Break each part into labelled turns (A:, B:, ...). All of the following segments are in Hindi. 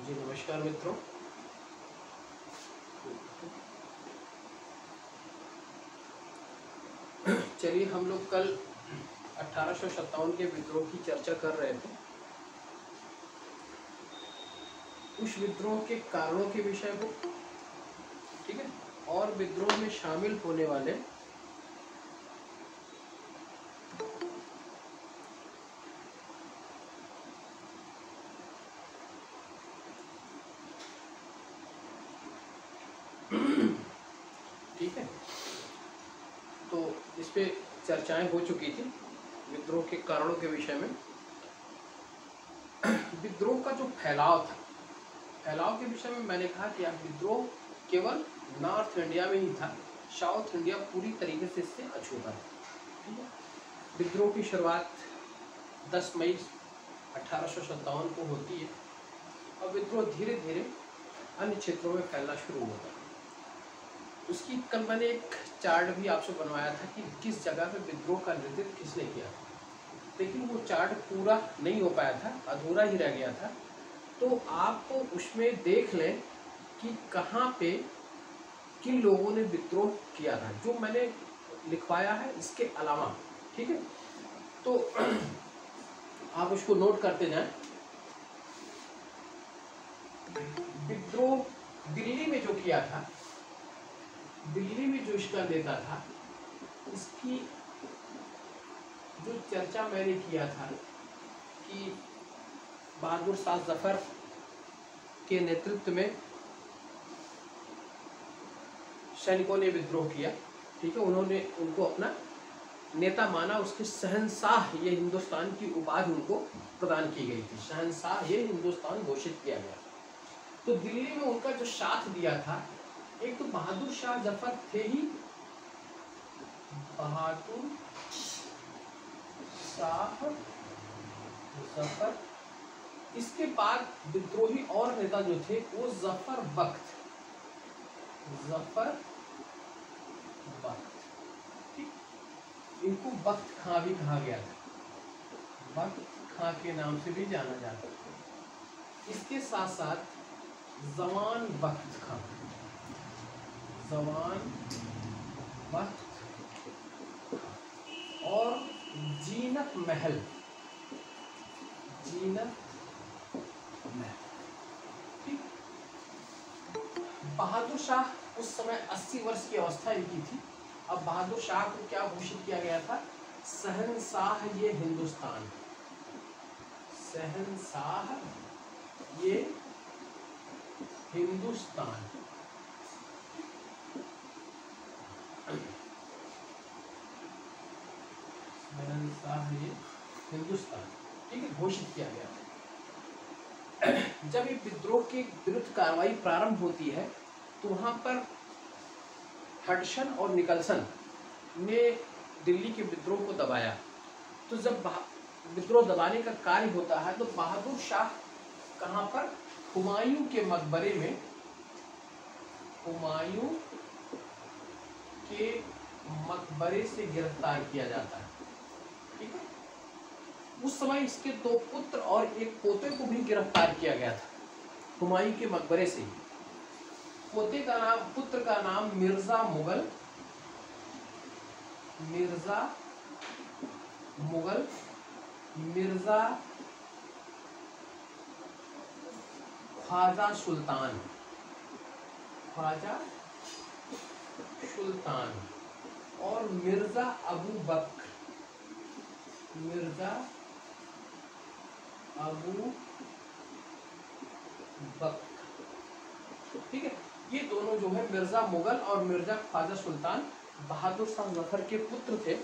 A: जी नमस्कार मित्रों। चलिए हम लोग कल 1857 के विद्रोह की चर्चा कर रहे थे। उस विद्रोह के कारणों के विषय को, ठीक है, और विद्रोह में शामिल होने वाले ठीक है, तो इस पे चर्चाएं हो चुकी थी विद्रोह के कारणों के विषय में। विद्रोह का जो फैलाव था, फैलाव के विषय में मैंने कहा कि यह विद्रोह केवल नॉर्थ इंडिया में ही था, साउथ इंडिया पूरी तरीके से इससे अछूता है। ठीक है, विद्रोह की शुरुआत 10 मई 1857 को होती है और विद्रोह धीरे धीरे अन्य क्षेत्रों में फैलना शुरू होता है। उसकी कल मैंने एक चार्ट भी आपसे बनवाया था कि किस जगह पे विद्रोह का नेतृत्व किसने किया, लेकिन वो चार्ट पूरा नहीं हो पाया था, अधूरा ही रह गया था। तो आप उसमें देख लें कि कहाँ पे किन लोगों ने विद्रोह किया था, जो मैंने लिखवाया है इसके अलावा। ठीक है, तो आप उसको नोट करते जाएं। विद्रोह दिल्ली में जो किया था, दिल्ली में जो इसका नेता था, इसकी जो चर्चा मैंने किया था कि बहादुर शाह जफर के नेतृत्व में सैनिकों ने विद्रोह किया। ठीक है, उन्होंने उनको अपना नेता माना, उसके शहंशाह ये हिंदुस्तान की उपाधि उनको प्रदान की गई थी, शहंशाह ये हिंदुस्तान घोषित किया गया। तो दिल्ली में उनका जो साथ दिया था, एक तो बहादुर शाह जफर थे ही, बहादुर शाह जफर। इसके बाद विद्रोही और नेता जो थे वो जफर बख्त, ठीक, इनको बख्त खां भी कहा गया था, बख्त खां के नाम से भी जाना जाता था। इसके साथ साथ जवान बख्त खां, जवान बख्त और जीनत महल, जीनत महल। ठीक, बहादुर शाह उस समय 80 वर्ष की अवस्था इनकी थी। अब बहादुर शाह को क्या घोषित किया गया था? शहंशाह ये हिंदुस्तान, शहंशाह ये हिंदुस्तान। शहंशाह ये हिंदुस्तान, ठीक है, घोषित किया गया। जब ये विद्रोह के विरुद्ध कार्रवाई प्रारंभ होती है तो वहां पर हडसन और निकलसन ने दिल्ली के विद्रोह को दबाया। तो जब विद्रोह दबाने का कार्य होता है तो बहादुर शाह कहां पर? हुमायूं के मकबरे में, हुमायूं के मकबरे से गिरफ्तार किया जाता है। ठीक है, उस समय इसके 2 पुत्र और एक पोते को भी गिरफ्तार किया गया था हुमायूं के मकबरे से। पोते का नाम, पुत्र का नाम मिर्जा मुगल, मिर्जा मुगल, मिर्जा ख्वाजा सुल्तान, ख्वाजा सुल्तान और मिर्जा अबू बक्र, मिर्जा अबू बक्र। ठीक है, ये दोनों जो है मिर्जा मुगल और मिर्जा ख्वाजा सुल्तान बहादुर शाह जफर के पुत्र थे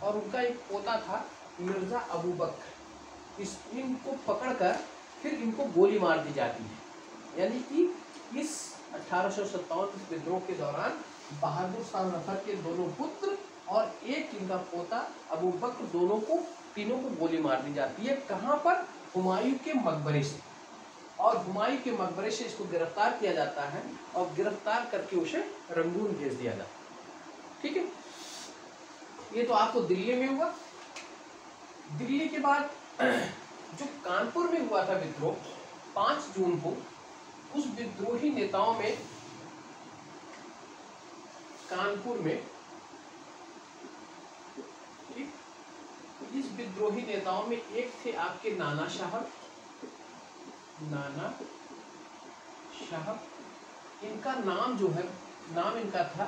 A: और उनका एक पोता था मिर्जा अबू बक्र। इनको पकड़कर फिर इनको गोली मार दी जाती है। यानी कि इस 1857 विद्रोह के दौरान बहादुर शाह जफर के दोनों पुत्र और एक इनका पोता अबू बक्र, दोनों को, तीनों को गोली मार दी जाती है। कहाँ पर? हुमायूं के मकबरे से। और हुमायूं के मकबरे से इसको गिरफ्तार किया जाता है और गिरफ्तार करके उसे रंगून भेज दिया जाता है। ठीक है, ये तो आपको दिल्ली में हुआ। दिल्ली के बाद जो कानपुर में हुआ था विद्रोह 5 जून को, उस विद्रोही नेताओं में कानपुर में, ठीक, इस विद्रोही नेताओं में एक थे आपके नाना साहब, नाना साहब, इनका नाम जो है, नाम इनका था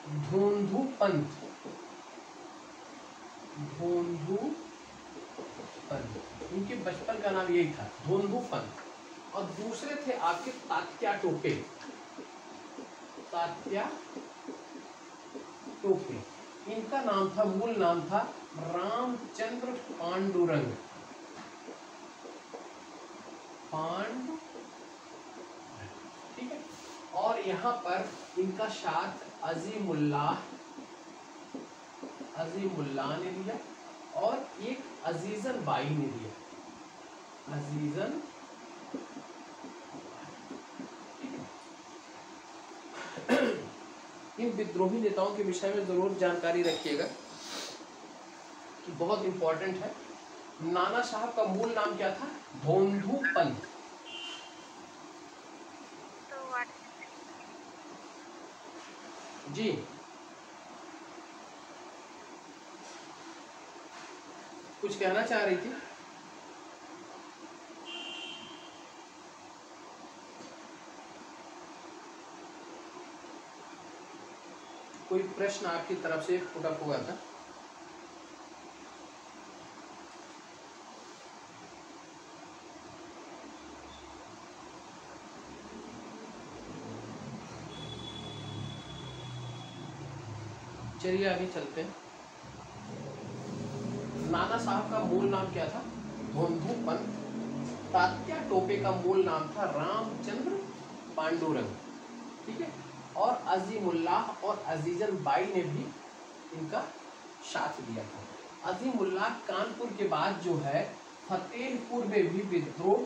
A: धोंधू पंत, धोंधू पंत, इनके बचपन का नाम यही था धोंधू पंत। और दूसरे थे आपके तात्या टोपे, तात्या टोपे, इनका नाम था, मूल नाम था रामचंद्र पांडुरंग, ठीक है। और यहाँ पर इनका साथ अजीमुल्लाह ने लिया और एक अजीजन बाई ने लिया, अजीजन। इन विद्रोही नेताओं के विषय में जरूर जानकारी रखिएगा कि बहुत इंपॉर्टेंट है। नाना साहब का मूल नाम क्या था? धोंधू पंत। जी, कुछ कहना चाह रही थी? कोई प्रश्न आपकी तरफ से पुट अप हुआ था? चलिए आगे चलते हैं। नाना साहब का मूल नाम क्या था? धोंधू पंत। तात्या टोपे का मूल नाम था रामचंद्र पांडुरंग, ठीक है। और अजीमुल्लाह और अजीजन बाई ने भी इनका साथ दिया था। अजीमुल्लाह कानपुर के बाद जो है फतेहपुर में भी विद्रोह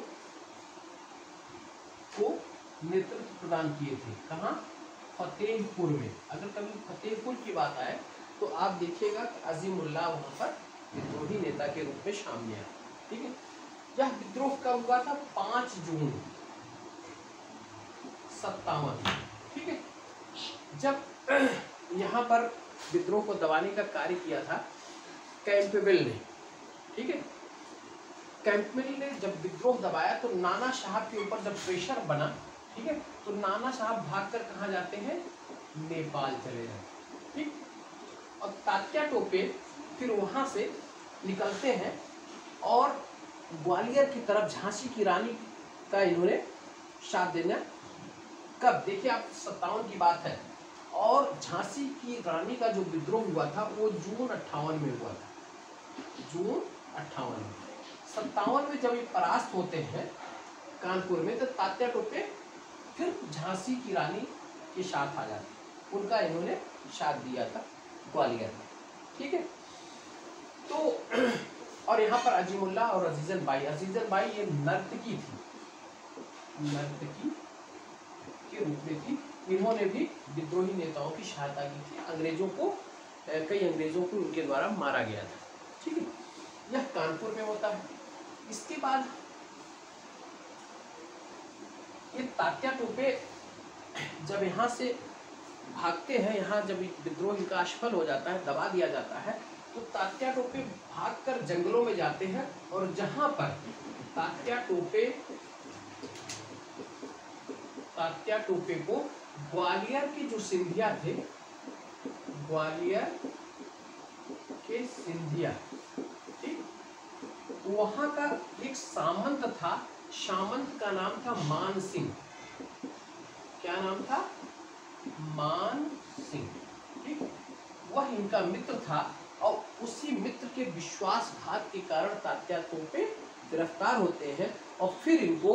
A: को नेतृत्व प्रदान किए थे। कहाँ? फतेहपुर में। अगर कभी फतेहपुर की बात आए तो आप देखिएगा कि अजीमुल्लाह वहाँ पर विद्रोही नेता के रूप में सामने आया, ठीक है। यह विद्रोह कब हुआ था? 5 जून 57, ठीक है। जब यहाँ पर विद्रोह को दबाने का कार्य किया था कैंपबेल ने, ठीक है। कैंपबेल ने जब विद्रोह दबाया तो नाना साहब के ऊपर जब प्रेशर बना, ठीक है, तो नाना साहब भागकर कहाँ जाते हैं? नेपाल चले जाते, ठीक। और तात्या टोपे फिर वहाँ से निकलते हैं और ग्वालियर की तरफ झांसी की रानी का इन्होंने साथ देना। कब? देखिए आप, 57 की बात है। और झांसी की रानी का जो विद्रोह हुआ था वो जून 58 में हुआ था, जून 58 में। 57 में जब ये परास्त होते हैं कानपुर में, तो तात्या टोपे फिर झांसी की रानी के साथ आ जाते, उनका इन्होंने साथ दिया था ग्वालियर में, ठीक है। तो और यहाँ पर अजीमुल्लाह और अजीजन बाई, अजीजन बाई ये नर्तकी थी, नर्तकी के रूप में थी। इन्होंने भी विद्रोही नेताओं की सहायता की थी। अंग्रेजों को, कई अंग्रेजों को उनके द्वारा मारा गया था, ठीक है। यह कानपुर में होता है। इसके बाद ये तात्या टोपे जब यहाँ से भागते हैं, यहाँ जब विद्रोह इनका असफल हो जाता है, दबा दिया जाता है, तो तात्या टोपे भागकर जंगलों में जाते हैं। और जहाँ पर तात्या टोपे को ग्वालियर के जो सिंधिया थे, ग्वालियर के सिंधिया, ठीक, वहाँ का एक सामंत था, सामंत का नाम था मान सिंह। क्या नाम था? मान सिंह, ठीक। वह इनका मित्र था और उसी मित्र के विश्वासघात के कारण तात्या टोपे गिरफ्तार होते हैं और फिर इनको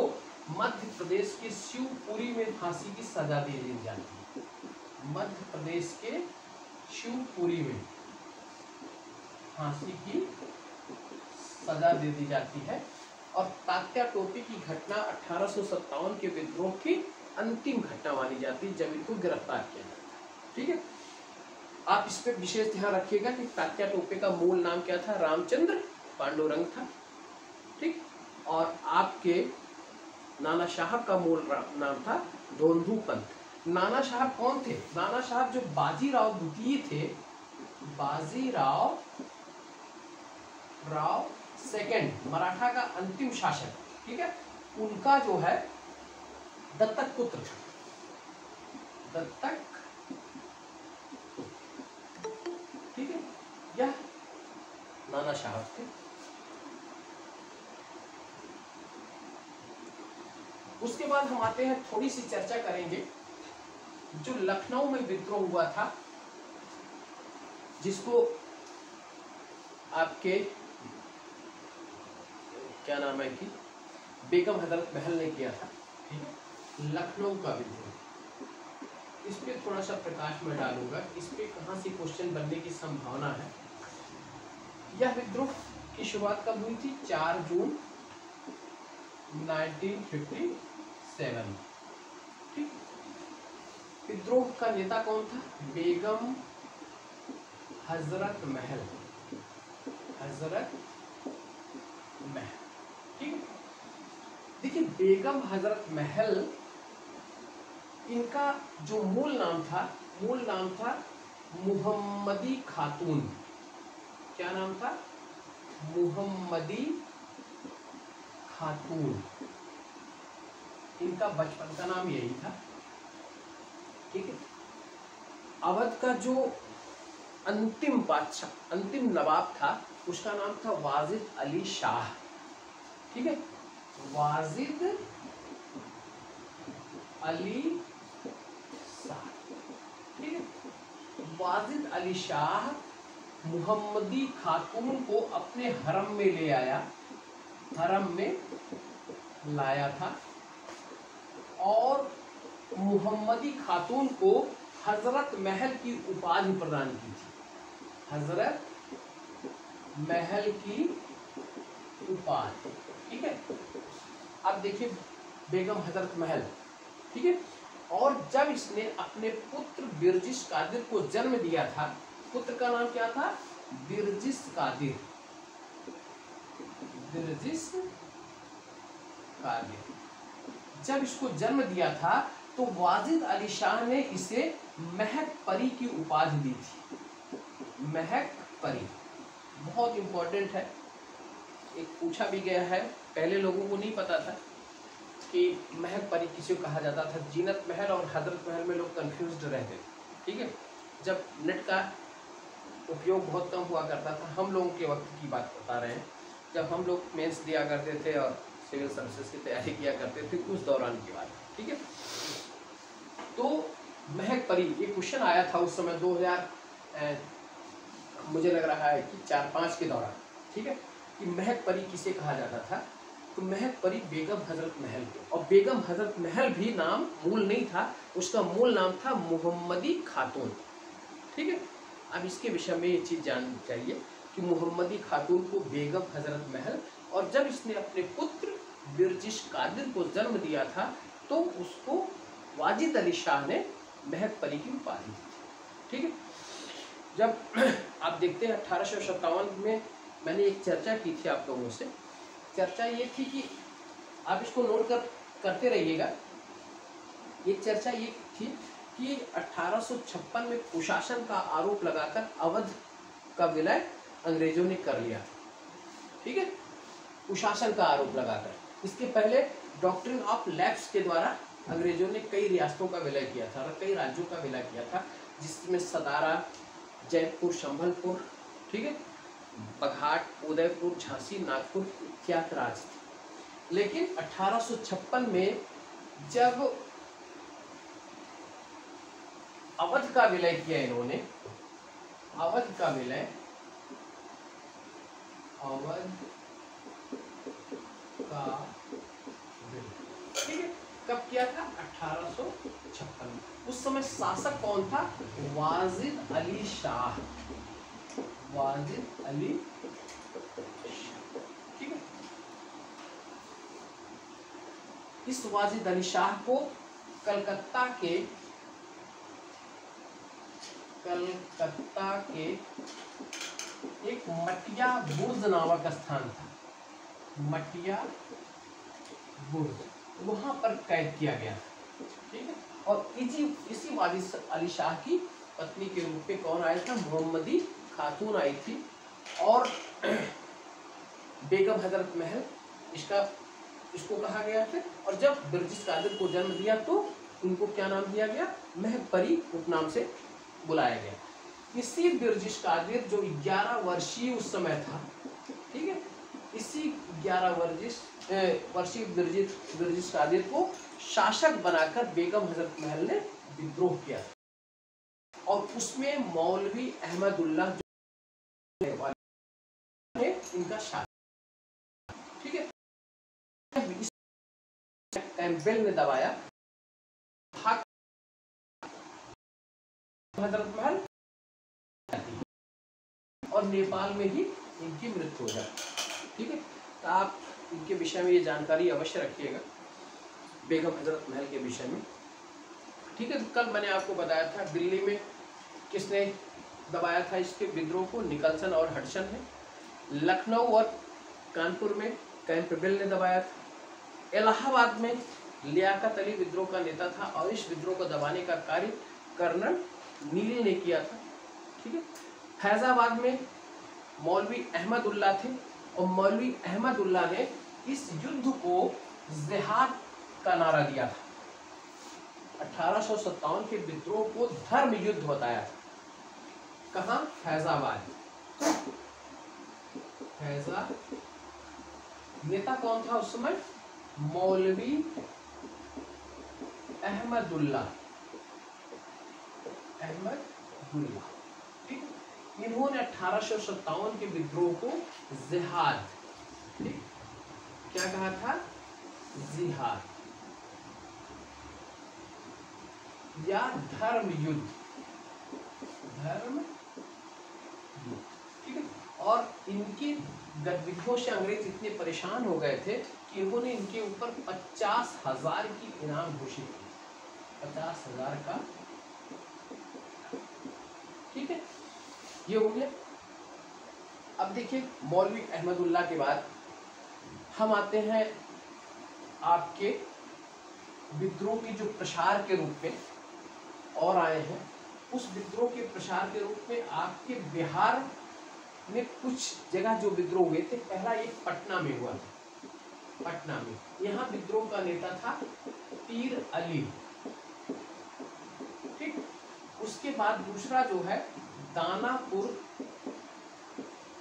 A: मध्य प्रदेश के शिवपुरी में फांसी की सजा दे दी जाती है। मध्य प्रदेश के शिवपुरी में फांसी की सजा दे दी जाती है। और तात्या टोपे की घटना 1857 के विद्रोह की अंतिम घटना मानी जाती है, जब इनको गिरफ्तार किया जाता है, ठीक है। आप इस पे विशेष ध्यान रखिएगा कि तात्या टोपे का मूल नाम क्या था? रामचंद्र पांडुरंग था, ठीक। और आपके नाना साहब का मूल नाम था धोंधू पंत। नाना साहब कौन थे? नाना साहब जो बाजीराव द्वितीय थे, बाजीराव सेकंड, मराठा का अंतिम शासक, ठीक है, उनका जो है दत्तक पुत्र था, दत्तक, ठीक है, यह नाना साहब थे। उसके बाद हम आते हैं, थोड़ी सी चर्चा करेंगे जो लखनऊ में विद्रोह हुआ था, जिसको आपके क्या नाम है कि बेगम हजरत महल ने किया था, ठीक है, लखनऊ का विद्रोह। इस पे थोड़ा सा प्रकाश में डालूंगा, इस पे कहाँ से क्वेश्चन बनने की संभावना है। यह विद्रोह की शुरुआत कब हुई थी? 4 जून 1957, ठीक। विद्रोह का नेता कौन था? बेगम हजरत महल, ठीक है। देखिए बेगम हजरत महल, इनका जो मूल नाम था मुहम्मदी खातून। क्या नाम था? मुहम्मदी खातून। इनका बचपन का नाम यही था, ठीक है। अवध का जो अंतिम बादशाह, अंतिम नवाब था, उसका नाम था वाजिद अली शाह, ठीक है, वाजिद अली शाह, ठीक है। वाजिद अली शाह मुहम्मदी खातून को अपने हरम में ले आया, हरम में लाया था, और मुहम्मदी खातून को हजरत महल की उपाधि प्रदान की थी, हजरत महल की उपाधि, ठीक है। अब देखिए बेगम हजरत महल, ठीक है। और जब इसने अपने पुत्र बिरजिश कादिर को जन्म दिया था, पुत्र का नाम क्या था? बिरजिश कादिर, बिरजिश कादिर। जब इसको जन्म दिया था तो वाजिद अली शाह ने इसे महक परी की उपाधि दी थी, महक परी, बहुत इंपॉर्टेंट है, एक पूछा भी गया है। पहले लोगों को नहीं पता था कि महक परी किसे कहा जाता था। जीनत महल और हजरत महल में लोग कंफ्यूज्ड रहते थे, ठीक है। जब नेट का उपयोग बहुत कम हुआ करता था, हम लोगों के वक्त की बात बता रहे हैं, जब हम लोग मेंस दिया करते थे और सिविल सर्विसेज की तैयारी किया करते थे, उस दौरान की बात, ठीक है। तो महक परी, ये क्वेश्चन आया था उस समय 2000 मुझे लग रहा है कि 4-5 के दौरान, ठीक है, कि महक परी किसे कहा जाता था। तो महक परी बेगम हजरत महल के, और बेगम हजरत महल भी नाम मूल नहीं था, उसका मूल नाम था मुहम्मदी खातून, ठीक है। अब इसके विषय में ये चीज़ जाननी चाहिए कि मुहम्मदी खातून को बेगम हजरत महल, और जब इसने अपने पुत्र बिरजिश कादिर को जन्म दिया था तो उसको वाजिद अली शाह ने महक परी की उपाधि दी थी, ठीक है। जब आप देखते हैं 1857 में मैंने एक चर्चा की थी आप लोगों से, चर्चा ये थी कि आप इसको नोट करते रहिएगा। ये चर्चा ये थी कि 1856 में कुशासन का आरोप लगाकर अवध का विलय अंग्रेजों ने कर लिया, ठीक है, कुशासन का आरोप लगाकर। इसके पहले डॉक्ट्रिन ऑफ लैप्स के द्वारा अंग्रेजों ने कई रियासतों का विलय किया था और कई राज्यों का विलय किया था, जिसमें सतारा, जयपुर, संभलपुर, ठीक है, बघाट, उदयपुर, झांसी, नागपुर इत्यादि राज्य थे। लेकिन 1856 में जब अवध का विलय किया इन्होंने, अवध का विलय, अवध का विलय, ठीक है, कब किया था? 1856 में। उस समय शासक कौन था? वाजिद अली शाह, वाजिद अली, ठीक है। इस वाजिद अली शाह को कलकत्ता के एक मटिया बुर्ज नामक स्थान था, मटिया बुर्ज, वहां पर कैद किया गया, ठीक है। और इसी वारिस अली शाह की पत्नी के रूप में कौन आया था, मोहम्मदी खातून आई थी। और बेगम हजरत महल इसको कहा गया है। और जब बिरजिश कादिर को जन्म दिया तो उनको क्या नाम दिया गया, महपरी उपनाम से बुलाया गया। इसी बिरजिश कादिर जो 11 वर्षीय उस समय था, ठीक है, इसी 11 वर्षीय बिरजिश कादिर को शासक बनाकर बेगम हजरत महल ने विद्रोह किया। और उसमें मौलवी अहमदुल्लाह जो इनका शासक, ठीक है। कैंपबेल ने दबाया हजरत महल और नेपाल में ही इनकी मृत्यु हो जाए, ठीक है। तो आप इनके विषय में ये जानकारी अवश्य रखिएगा, बेगम हजरत महल के विषय में, ठीक है। तो कल मैंने आपको बताया था दिल्ली में किसने दबाया था इसके विद्रोह को, निकलसन और हडसन ने। लखनऊ और कानपुर में कैंपबेल ने दबाया था। इलाहाबाद में लियाकत अली विद्रोह का नेता था और इस विद्रोह को दबाने का कार्य कर्नल नील ने किया था, ठीक है। फैजाबाद में मौलवी अहमदुल्ला थे और मौलवी अहमदुल्ला ने इस युद्ध को जिहाद का नारा दिया था। 1857 के विद्रोह को धर्म युद्ध बताया था। कहाँ, फैजाबाद। नेता कौन था उस समय, मौलवी अहमदुल्ला, ठीक। इन्होंने 1857 के विद्रोह को जिहाद, ठीक, क्या कहा था, जिहाद या धर्म युद्ध, ठीक है। और इनकी गतिविधियों से अंग्रेज इतने परेशान हो गए थे कि इन्होंने इनके ऊपर 50,000 की इनाम घोषित की, 50,000 का, ठीक है। ये हो गया। अब देखिए मौलवी अहमदुल्ला के बाद हम आते हैं आपके विद्रोह के जो प्रसार के रूप में और आए हैं। उस विद्रोह के प्रसार के रूप में आपके बिहार में कुछ जगह जो विद्रोह हुए थे। पहला एक पटना में हुआ था, पटना में, यहाँ विद्रोह का नेता था पीर अली, ठीक। उसके बाद दूसरा जो है दानापुर,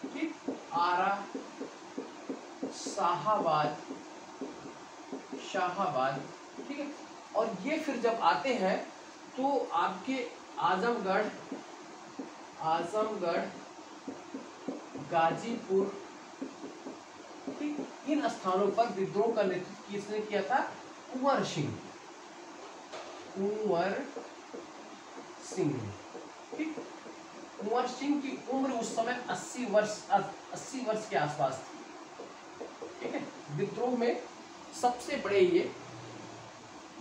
A: ठीक, आरा, शाहाबाद, ठीक है। और ये फिर जब आते हैं तो आपके आजमगढ़, गाजीपुर, ठीक, इन स्थानों पर विद्रोह का नेतृत्व किसने किया था, कुंवर सिंह, ठीक। कुंवर सिंह की उम्र उस समय 80 वर्ष के आसपास थी, ठीक है। विद्रोह में सबसे बड़े ये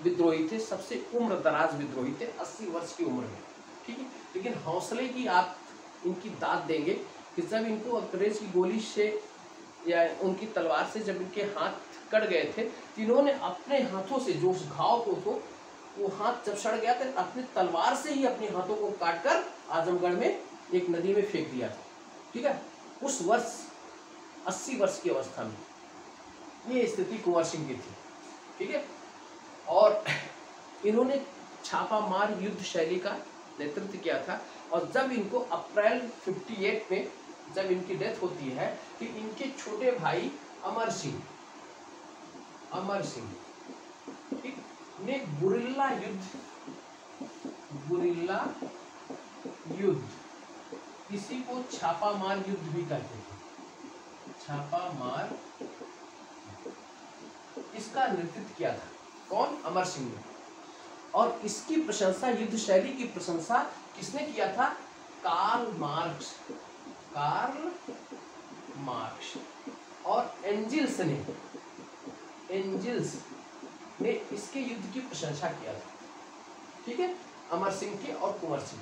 A: विद्रोही थे, सबसे उम्र दराज विद्रोही थे, 80 वर्ष की उम्र में, ठीक है। लेकिन हौसले की आप इनकी दाद देंगे कि जब इनको अंग्रेज की गोली से या उनकी तलवार से जब इनके हाथ कट गए थे तो इन्होंने अपने हाथों से, जो उस घाव को तो वो हाथ जब सड़ गया तो अपनी तलवार से ही अपने हाथों को काटकर आजमगढ़ में एक नदी में फेंक दिया था, ठीक है। उस वर्ष 80 वर्ष की अवस्था में ये स्थिति कुंवर सिंह की थी, ठीक है। और इन्होंने छापामार युद्ध शैली का नेतृत्व किया था। और जब इनको अप्रैल 58 में जब इनकी डेथ होती है कि इनके छोटे भाई अमर सिंह, ठीक, ने गुरिल्ला युद्ध, इसी को छापामार युद्ध भी कहते हैं, छापामार, इसका नेतृत्व किया था कौन, अमर सिंह ने। और इसकी प्रशंसा, युद्ध शैली की प्रशंसा किसने किया था, कार्ल मार्क्स और एंजिल्स ने इसके युद्ध की प्रशंसा किया था, ठीक है, अमर सिंह के और कुंवर सिंह।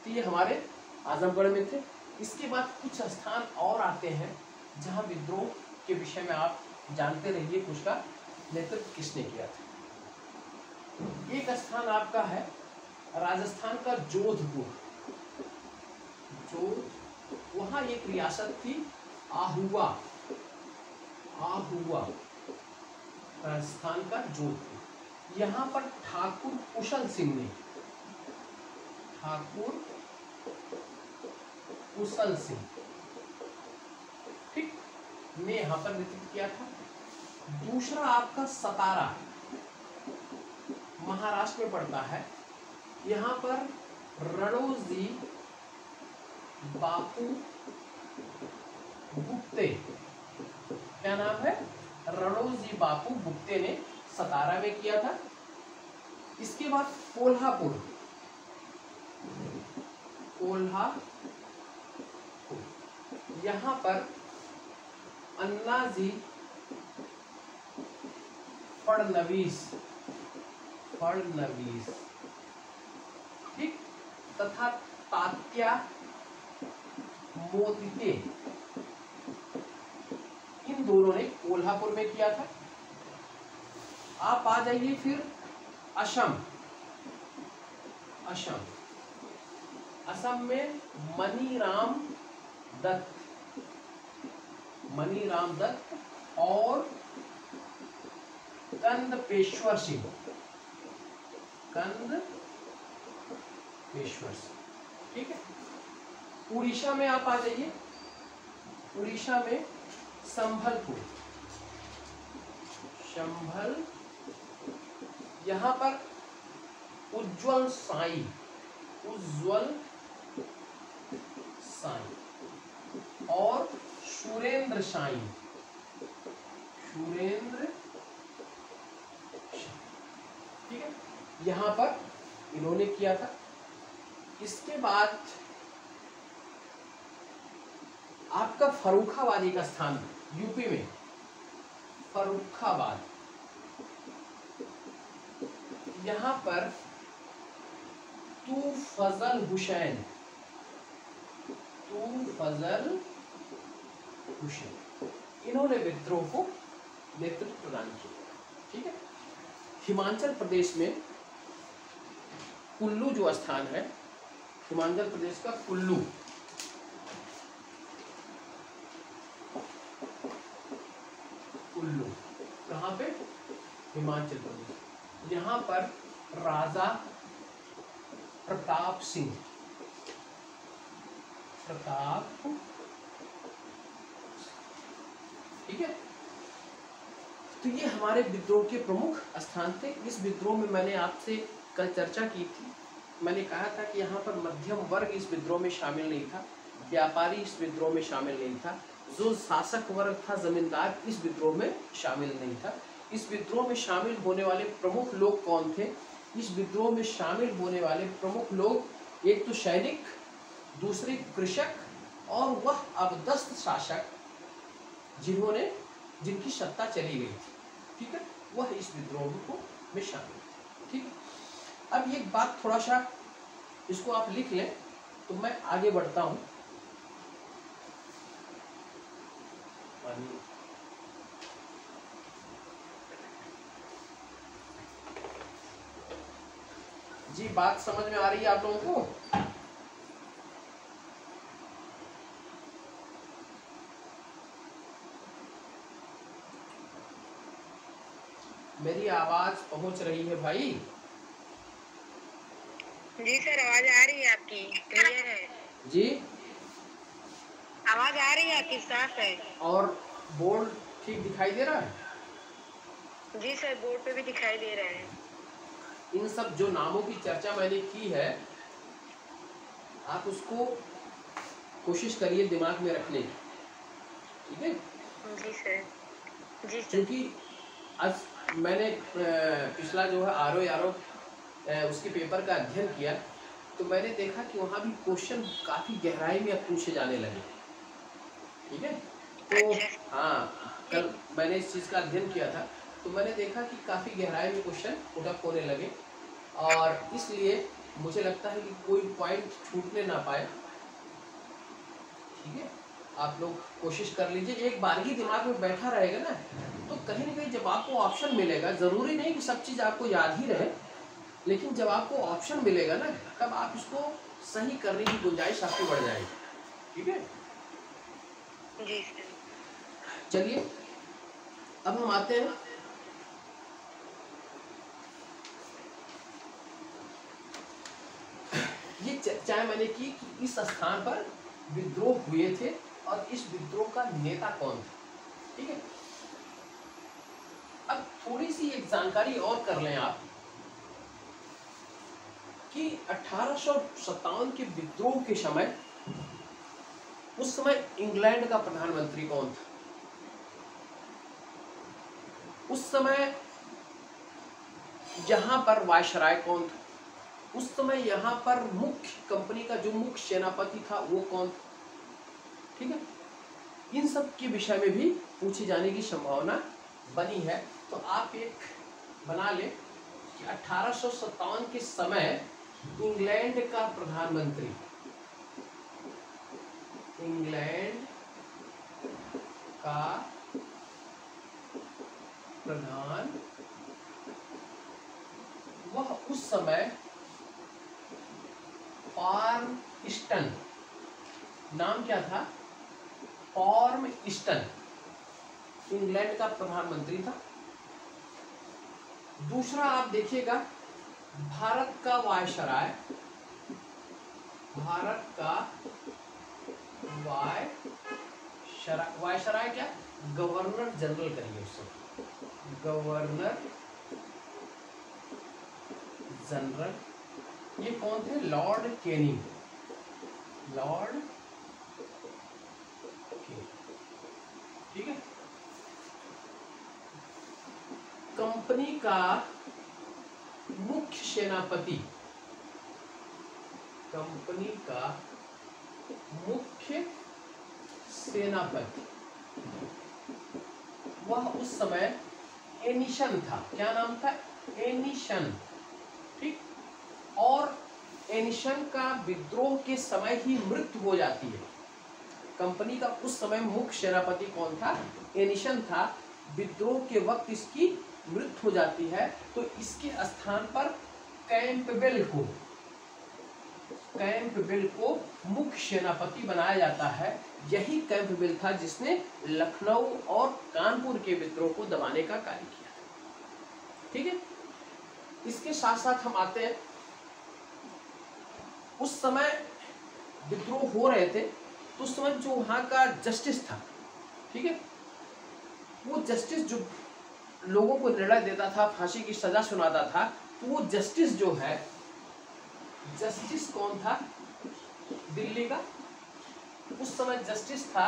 A: तो ये हमारे आजमगढ़ में थे। इसके बाद कुछ स्थान और आते हैं जहां विद्रोह के विषय में आप जानते रहिए कुछ का। नेतृत्व किसने किया था। एक स्थान आपका है राजस्थान का जोधपुर, वहां एक रियासत थी आहुआ, राजस्थान का जोधपुर। यहाँ पर ठाकुर कुशल सिंह ने, ठीक, ने यहाँ पर नेतृत्व किया था। दूसरा आपका सतारा, महाराष्ट्र में पड़ता है। यहाँ पर रणोजी बापू गुप्ते, क्या नाम है, रणोजी बापू गुप्ते ने सतारा में किया था। इसके बाद कोल्हापुर, यहाँ पर अन्नाजी फडणवीस, ठीक, तथा तात्या मोतिते, इन दोनों ने कोल्हापुर में किया था। आप आ जाइए फिर असम में मनीराम दत्त और कंदपेश्वर सिंह, ठीक है। उड़ीसा में आप आ जाइए, उड़ीसा में संभलपुर, यहाँ पर उज्जवल साई और सुरेंद्र साई, ठीक है, यहाँ पर इन्होंने किया था। इसके बाद आपका फर्रुखाबादी का स्थान, यूपी में फर्रुखाबाद, यहाँ पर तूफजल हुसैन, इन्होंने विद्रोह को नेतृत्व प्रदान किया, ठीक है। हिमाचल प्रदेश में कुल्लू जो स्थान है, हिमाचल प्रदेश का कुल्लू, कहाँ पे, हिमाचल प्रदेश। यहाँ पर राजा प्रताप सिंह, ठीक है। तो ये हमारे विद्रोह के प्रमुख स्थान थे। इस विद्रोह में मैंने आपसे कल चर्चा की थी, मैंने कहा था कि यहाँ पर मध्यम वर्ग इस विद्रोह में शामिल नहीं था, व्यापारी इस विद्रोह में शामिल नहीं था, जो शासक वर्ग था जमींदार इस विद्रोह में शामिल नहीं था। इस विद्रोह में शामिल होने वाले प्रमुख लोग कौन थे? इस विद्रोह में शामिल होने वाले प्रमुख लोग एक तो सैनिक, दूसरे कृषक और वह अबदस्त शासक जिनकी सत्ता चली गई थी, ठीक है, वह इस विद्रोह में शामिल थे, ठीक है। अब एक बात थोड़ा सा इसको आप लिख लें तो मैं आगे बढ़ता हूं। जी बात समझ में आ रही है आप लोगों को? मेरी आवाज पहुंच रही है भाई?
B: जी सर, आवाज आ रही है आपकी, क्लियर है
A: जी,
B: आवाज आ रही है आपकी, साफ है।
A: और बोर्ड ठीक दिखाई दे रहा है?
B: जी सर, बोर्ड पे भी दिखाई दे रहा है।
A: इन सब जो नामों की चर्चा मैंने की है, आप उसको कोशिश करिए दिमाग में रखने की, ठीक है?
B: जी सर, जी सर।
A: क्योंकि आज मैंने पिछला जो है आरओ उसके पेपर का अध्ययन किया, तो मैंने देखा कि वहाँ भी क्वेश्चन काफ़ी गहराई में अब पूछे जाने लगे, ठीक है? तो हाँ, कल मैंने इस चीज़ का अध्ययन किया था, तो मैंने देखा कि काफ़ी गहराई में क्वेश्चन पुटअप होने लगे, और इसलिए मुझे लगता है कि कोई पॉइंट छूटने ना पाए, ठीक है? आप लोग कोशिश कर लीजिए, एक बारगी दिमाग में बैठा रहेगा ना तो कहीं ना कहीं जब आपको ऑप्शन मिलेगा, जरूरी नहीं कि सब चीज़ आपको याद ही रहे, लेकिन जब आपको ऑप्शन मिलेगा ना, तब आप इसको सही करने की गुंजाइश आपकी बढ़ जाएगी। ठीक है,
B: जी सर।
A: चलिए अब हम आते हैं ये चर्चा मैंने की कि इस स्थान पर विद्रोह हुए थे और इस विद्रोह का नेता कौन था। ठीक है, अब थोड़ी सी एक जानकारी और कर लें आप कि 1857 के विद्रोह के समय, उस समय इंग्लैंड का प्रधानमंत्री कौन था? उस समय यहां पर वायसराय कौन था? उस समय यहाँ पर मुख्य कंपनी का जो मुख्य सेनापति था वो कौन था? ठीक है, इन सब के विषय में भी पूछे जाने की संभावना बनी है। तो आप एक बना लें कि 1857 के समय इंग्लैंड का प्रधानमंत्री, इंग्लैंड का प्रधान, वह उस समय पार्मस्टन, नाम क्या था? पार्मस्टन इंग्लैंड का प्रधानमंत्री था। दूसरा आप देखिएगा, भारत का वायसराय, भारत का वायसराय क्या? गवर्नर जनरल करिए उससे, गवर्नर जनरल, ये कौन थे? Lord Canning, Lord Canning. ठीक है, कंपनी का मुख्य सेनापति, कंपनी का मुख्य सेनापति, वह उस समय एनिशन था। क्या नाम था? एनिशन। ठीक, और एनिशन का विद्रोह के समय ही मृत्यु हो जाती है। कंपनी का उस समय मुख्य सेनापति कौन था? एनिशन था। विद्रोह के वक्त इसकी मृत्यु हो जाती है, तो इसके स्थान पर कैंपबेल को मुख्य सेनापति बनाया जाता है। यही कैंपबेल था जिसने लखनऊ और कानपुर के विद्रोह को दबाने का कार्य किया। ठीक है, इसके साथ साथ हम आते हैं, उस समय विद्रोह हो रहे थे, तो उस समय जो वहां का जस्टिस था, ठीक है, वो जस्टिस जो लोगों को निर्णय देता था, फांसी की सजा सुनाता था, तो वो जस्टिस जो है, जस्टिस कौन था? दिल्ली का उस समय जस्टिस था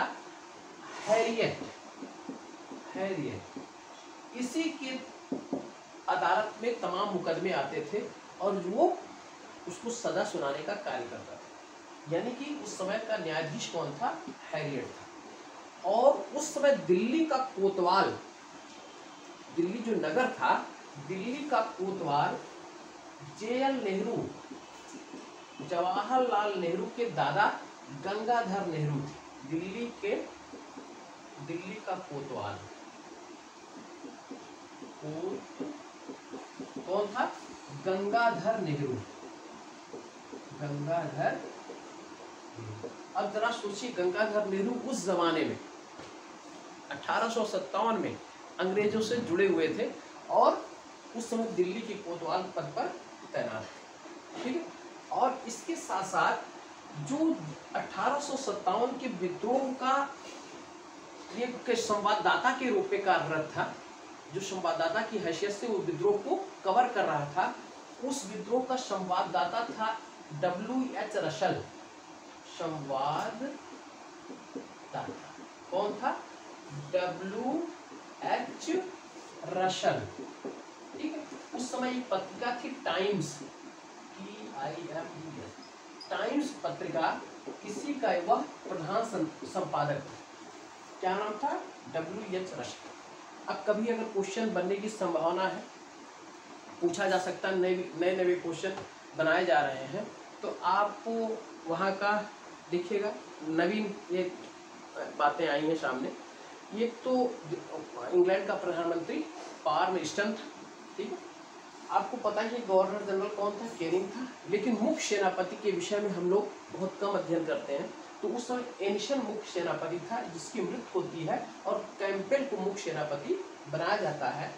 A: हैरियट। इसी की अदालत में तमाम मुकदमे आते थे और वो उसको सजा सुनाने का कार्य करता था। यानी कि उस समय का न्यायाधीश कौन था? हैरियट था। और उस समय दिल्ली का कोतवाल, दिल्ली जो नगर था, दिल्ली का कोतवाल JL नेहरू, जवाहरलाल नेहरू के दादा गंगाधर नेहरू थे। दिल्ली का कोतवाल कौन था? गंगाधर नेहरू। अब जरा सोचिए, गंगाधर नेहरू उस जमाने में 1857 में अंग्रेजों से जुड़े हुए थे और उस समय दिल्ली के कोतवाल पद पर तैनात थे। ठीक है, और इसके साथ साथ जो 1857 के विद्रोह का ये संवाददाता के रूप में कार्यरत था, जो संवाददाता की हैसियत से वो विद्रोह को कवर कर रहा था, उस विद्रोह का संवाददाता था WH रशल। संवाददाता कौन था? WH रशल। ठीक है, उस समय एक पत्रिका थी टाइम्स, टाइम्स पत्रिका, इसी का वह प्रधान संपादक था। क्या नाम था? WH रशल। अब कभी अगर क्वेश्चन बनने की संभावना है, पूछा जा सकता है, नए क्वेश्चन बनाए जा रहे हैं, तो आपको वहाँ का देखिएगा, नवीन ये बातें आई हैं सामने एक तो इंग्लैंड का प्रधानमंत्री पार्मस्टन था, ठीक है। आपको पता है गवर्नर जनरल कौन था, केनिंग था। लेकिन मुख्य सेनापति के विषय में हम लोग बहुत कम अध्ययन करते हैं। तो उस समय एनिसन मुख्य सेनापति था जिसकी मृत्यु होती है और कैंपबेल को मुख्य सेनापति बनाया जाता है।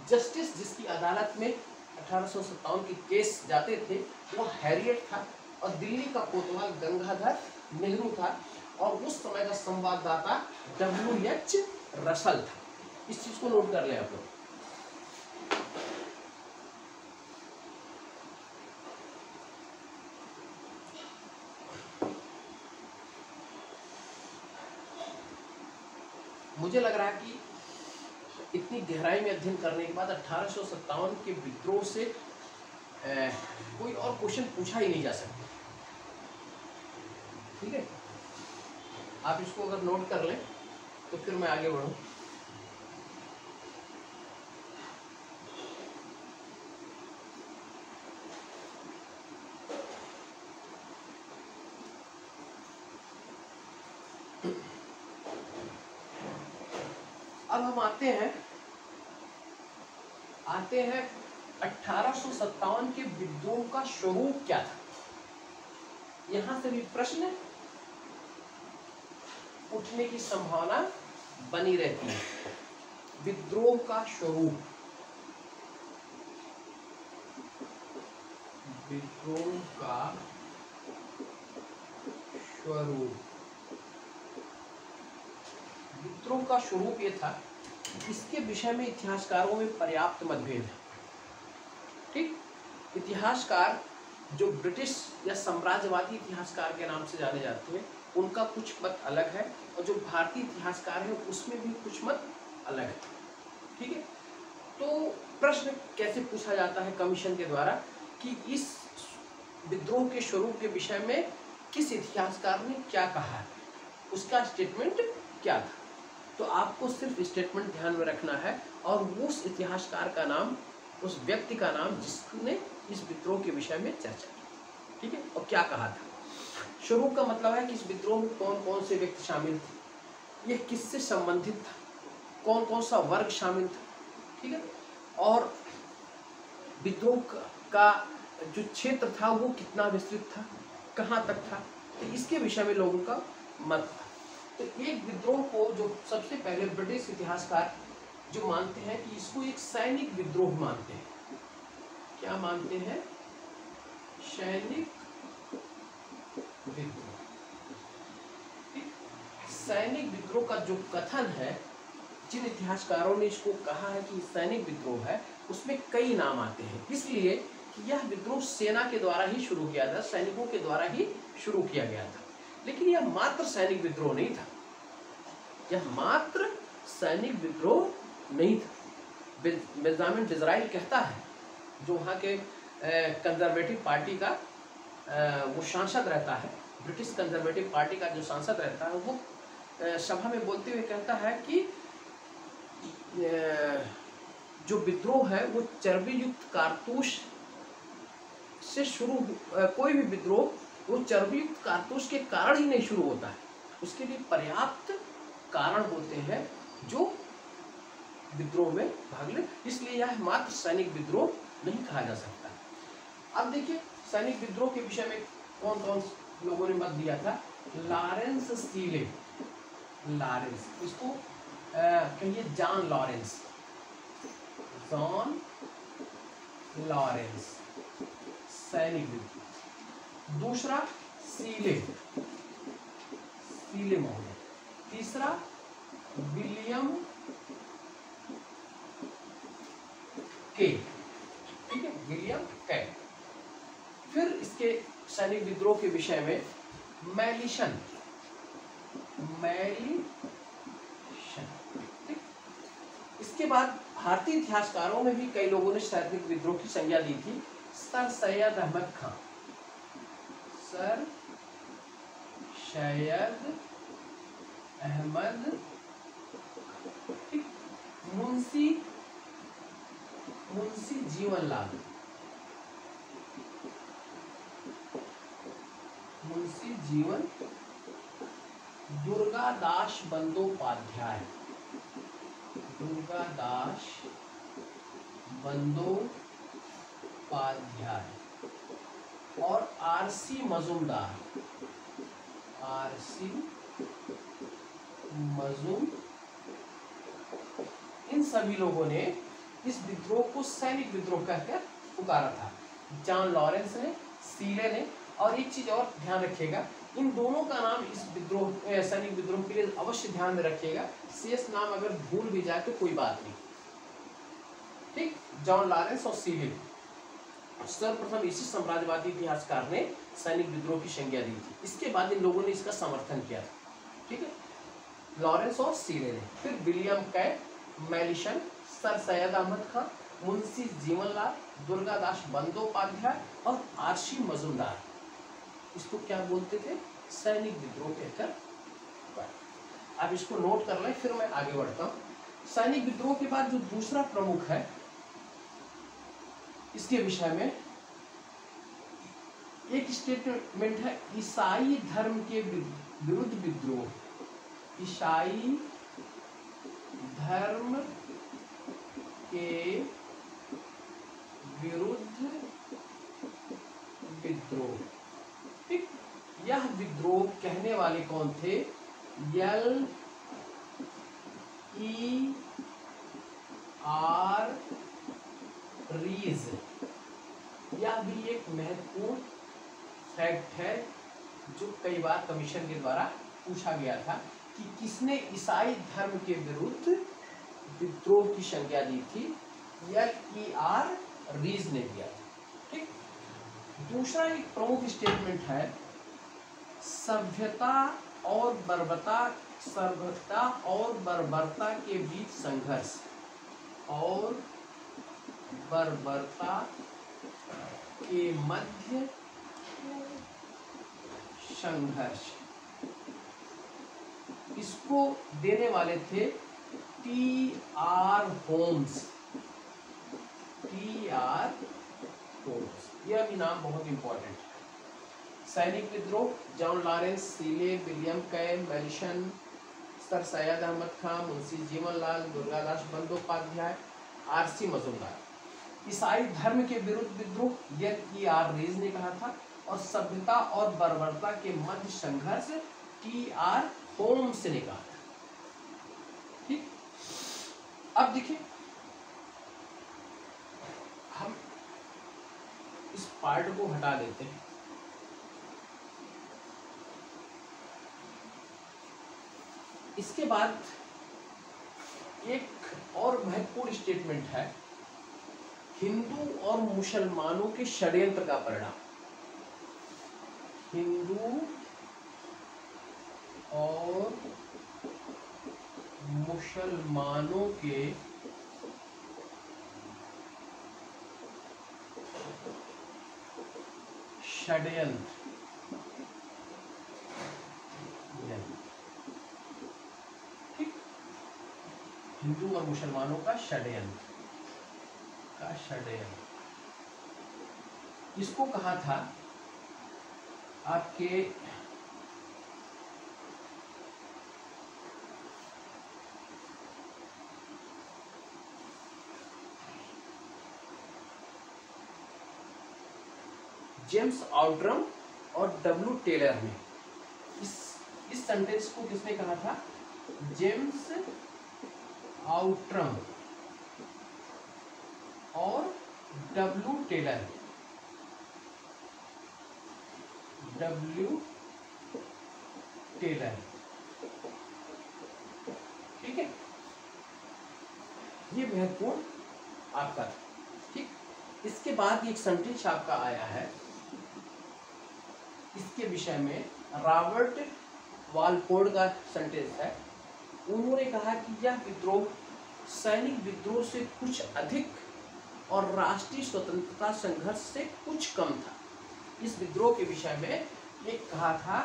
A: जस्टिस जिसकी अदालत में 1857 के केस जाते थे वो हैरियट था और दिल्ली का कोतवाल गंगाधर नेहरू था और उस समय का संवाददाता W.H. रसल था। इस चीज को नोट कर ले आप लोग। मुझे लग रहा है कि इतनी गहराई में अध्ययन करने के बाद 1857 के विद्रोह से कोई और क्वेश्चन पूछा ही नहीं जा सकता, ठीक है। आप इसको अगर नोट कर लें तो फिर मैं आगे बढ़ूं। अब हम आते हैं 1857 के विद्रोह का स्वरूप क्या था। यहां से भी प्रश्न उठने की संभावना बनी रहती है। विद्रोह का स्वरूप, विद्रोह का स्वरूप, विद्रोह का स्वरूप ये था। इसके विषय में इतिहासकारों में पर्याप्त मतभेद है, ठीक। इतिहासकार जो ब्रिटिश या साम्राज्यवादी इतिहासकार के नाम से जाने जाते हैं उनका कुछ मत अलग है और जो भारतीय इतिहासकार है उसमें भी कुछ मत अलग है, ठीक है। तो प्रश्न कैसे पूछा जाता है कमीशन के द्वारा कि इस विद्रोह के स्वरूप के विषय में किस इतिहासकार ने क्या कहा है, उसका स्टेटमेंट क्या था। तो आपको सिर्फ स्टेटमेंट ध्यान में रखना है और उस इतिहासकार का नाम, उस व्यक्ति का नाम जिसने इस विद्रोह के विषय में चर्चा की, ठीक है, और क्या कहा था। स्वरूप का मतलब है कि इस विद्रोह में कौन कौन से व्यक्ति शामिल थे, यह किससे संबंधित था, कौन कौन सा वर्ग शामिल था, ठीक है, और विद्रोह का जो क्षेत्र था वो कितना विस्तृत था, कहाँ तक था, तो इसके विषय में लोगों का मत था। तो एक विद्रोह को जो सबसे पहले ब्रिटिश इतिहासकार जो मानते हैं कि इसको एक सैनिक विद्रोह मानते हैं। क्या मानते हैं? सैनिक विद्रोह। सैनिक विद्रोह का जो कथन है, जिन इतिहासकारों ने इसको कहा है कि सैनिक विद्रोह है, उसमें कई नाम आते हैं, इसलिए कि यह विद्रोह सेना के द्वारा ही शुरू किया था, सैनिकों के द्वारा ही शुरू किया गया था। लेकिन यह मात्र सैनिक विद्रोह नहीं था, यह मात्र सैनिक विद्रोह नहीं था। बेंजामिन डिज़राइल कहता है, जो वहाँ के कंजर्वेटिव पार्टी का वो सांसद रहता है, ब्रिटिश कंजर्वेटिव पार्टी का जो सांसद रहता है, वो सभा में बोलते हुए कहता है कि जो विद्रोह है वो चर्बी युक्त कारतूस से शुरू, कोई भी विद्रोह वो चर्बी युक्त कारतूस के कारण ही नहीं शुरू होता है, उसके लिए पर्याप्त कारण होते हैं जो विद्रोह में भाग ले, इसलिए यह मात्र सैनिक विद्रोह नहीं कहा जा सकता। अब देखिए सैनिक विद्रोह के विषय में कौन कौन लोगों ने मत दिया था। लॉरेंस सीले, लॉरेंस, इसको कहिए जॉन लॉरेंस, जॉन लॉरेंस सैनिक विद्रोह। दूसरा सीले, सीले महोदय। तीसरा विलियम के, ठीक है, विलियम के। फिर इसके सैनिक विद्रोह के विषय में मैलिशन, ठीक। इसके बाद भारतीय इतिहासकारों में भी कई लोगों ने सैनिक विद्रोह की संज्ञा दी थी। सर सैयद अहमद खान, सर सैयद अहमद, ठीक। मुंशी जीवनलाल, मुंशी जीवन, दुर्गादास बंदोपाध्याय, दुर्गादास बंदोपाध्याय और आरसी मजूमदार, आरसी मजूमदार, इन सभी लोगों ने इस विद्रोह को सैनिक विद्रोह कहकर पुकारा था। जॉन लॉरेंस ने, सीले ने, और एक चीज और ध्यान रखिएगा, इन दोनों का नाम इस विद्रोह सैनिक विद्रोह के लिए अवश्य ध्यान में रखिएगा। शेष नाम अगर भूल भी जाए तो कोई बात नहीं, ठीक। जॉन लॉरेंस और सीले, सर्वप्रथम इसी साम्राज्यवादी इतिहासकार ने सैनिक विद्रोह की संज्ञा दी थी। इसके बाद इन लोगों ने इसका समर्थन किया था, ठीक है, लॉरेंस और सीले ने। फिर William Kaye, Malleson, Sir Syed Ahmed Khan, Munshi Jivanlal, Durgadas Bandyopadhyay और आरसी मजूमदार, इसको क्या बोलते थे? सैनिक विद्रोह कहकर। आप इसको नोट कर लें, फिर मैं आगे बढ़ता हूँ। सैनिक विद्रोह के बाद जो दूसरा प्रमुख है, इसके विषय में एक स्टेटमेंट है, ईसाई धर्म के विरुद्ध विद्रोह। ईसाई धर्म के विरुद्ध विद्रोह, ठीक। यह विद्रोह कहने वाले कौन थे? L.E.R. रीज। यह भी एक महत्वपूर्ण फैक्ट है जो कई बार कमीशन के द्वारा पूछा गया था कि किसने ईसाई धर्म के विरुद्ध विद्रोह की संज्ञा दी थी? L.E.R. रीज ने दिया था, ठीक। दूसरा एक प्रमुख स्टेटमेंट है, सभ्यता और बर्बरता के बीच संघर्ष, और बर्बरता के मध्य संघर्ष। इसको देने वाले थे T.R. होम्स। T.R. होम्स, यह भी नाम बहुत इंपॉर्टेंट है। सैनिक विद्रोह, John Lawrence, Seeley, William Kaye, Malleson, Sir Syed Ahmed Khan, Munshi Jivanlal, Durgadas Bandyopadhyay, RC Majumdar. ईसाई धर्म के विरुद्ध विद्रोह, L.E.R. रीज ने कहा था, और सभ्यता और बर्बरता के मध्य संघर्ष T.R. होम्स ने कहा था, ठीक। अब देखिए, हम इस पार्ट को हटा देते हैं। इसके बाद एक और महत्वपूर्ण स्टेटमेंट है, हिंदू और मुसलमानों के षड्यंत्र का परिणाम। हिंदू और मुसलमानों के षड्यंत्र, ठीक। हिंदू और मुसलमानों का षड्यंत्र, इसको कहा था आपके जेम्स आउट्रम और W. टेलर ने। इस सेंटेंस को किसने कहा था? जेम्स आउट्रम और W. टेलर। W. टेलर, ठीक है, ये महत्वपूर्ण आपका था, ठीक। इसके बाद एक सेंटेंस आपका आया है, इसके विषय में रॉबर्ट वालपोर्ड का सेंटेंस है। उन्होंने कहा कि यह विद्रोह सैनिक विद्रोह से कुछ अधिक और राष्ट्रीय स्वतंत्रता संघर्ष से कुछ कम था। इस विद्रोह के विषय में एक कहा था,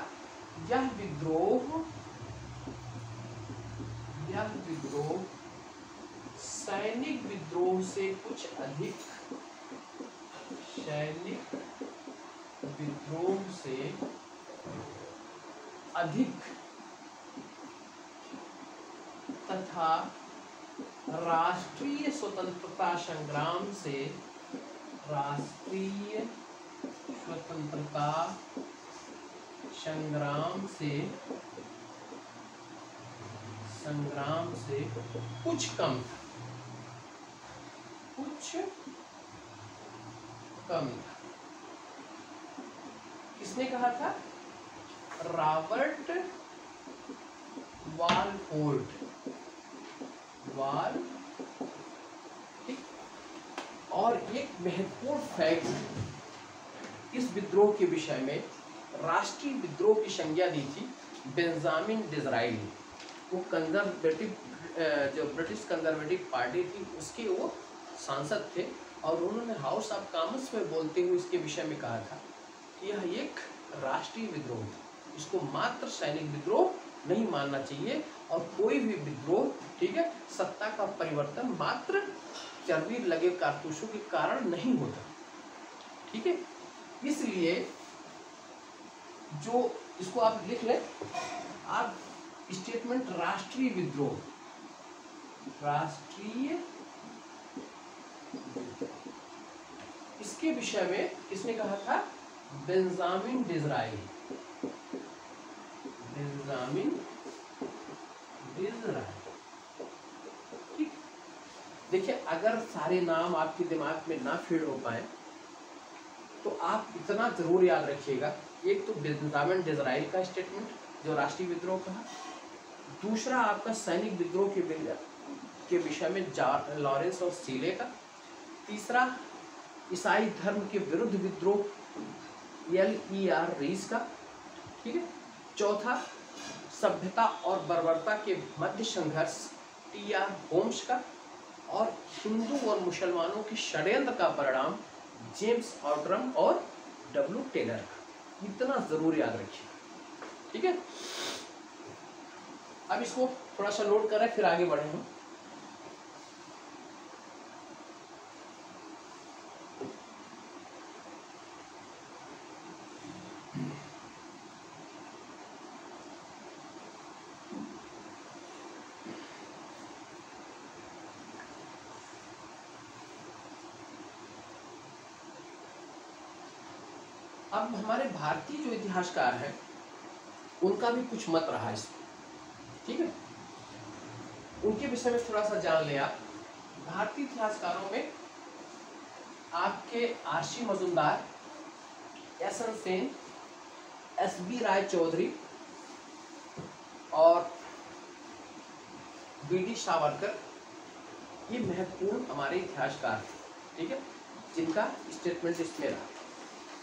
A: यह विद्रोह सैनिक विद्रोह से कुछ अधिक, सैनिक विद्रोह से अधिक तथा राष्ट्रीय स्वतंत्रता संग्राम से, राष्ट्रीय स्वतंत्रता संग्राम से कुछ कम था, कुछ कम था। किसने कहा था? रॉबर्ट वालपोर्ट, ठीक। और एक महत्वपूर्ण फैक्ट इस विद्रोह के विषय में, राष्ट्रीय विद्रोह की संज्ञा दी थी बेंजामिन डिज़राइली ने। वो कंजर्वेटिव, जो ब्रिटिश कंजर्वेटिव पार्टी थी उसके वो सांसद थे, और उन्होंने हाउस ऑफ कॉमन्स में बोलते हुए इसके विषय में कहा था कि यह एक राष्ट्रीय विद्रोह है, इसको मात्र सैनिक विद्रोह नहीं मानना चाहिए, और कोई भी विद्रोह, ठीक है, सत्ता का परिवर्तन मात्र चर्बी लगे कारतूसों के कारण नहीं होता, ठीक है। इसलिए जो इसको आप लिख लें, आप स्टेटमेंट राष्ट्रीय विद्रोह, राष्ट्रीय, इसके विषय में किसने कहा था? बेंजामिन डिज़राइली, बेंजामिन डिज़राइली, ठीक। देखिए, अगर सारे नाम आपके दिमाग में ना फीड हो पाए तो आप इतना जरूर याद रखिएगा, एक तो बेंजामिन डिज़राइली का स्टेटमेंट जो राष्ट्रीय विद्रोह कहा, दूसरा आपका सैनिक विद्रोह के विषय में लॉरेंस और सीले का, तीसरा ईसाई धर्म के विरुद्ध विद्रोह LER रीस का, ठीक है, चौथा सभ्यता और बर्बरता के मध्य संघर्ष TR होम्स का, और हिंदू और मुसलमानों के षड्यंत्र का परिणाम जेम्स ऑड्रम और W टेलर का। इतना जरूर याद रखिए, ठीक है। अब इसको थोड़ा सा नोट करें, फिर आगे बढ़े हम। अब हमारे भारतीय जो इतिहासकार हैं उनका भी कुछ मत रहा इसमें, ठीक है। उनके विषय में थोड़ा सा जान लें आप। भारतीय इतिहासकारों में आपके RC Majumdar, SN Sen, SB राय चौधरी और BD सावरकर, ये महत्वपूर्ण हमारे इतिहासकार हैं, ठीक है, जिनका स्टेटमेंट इसमें रहा।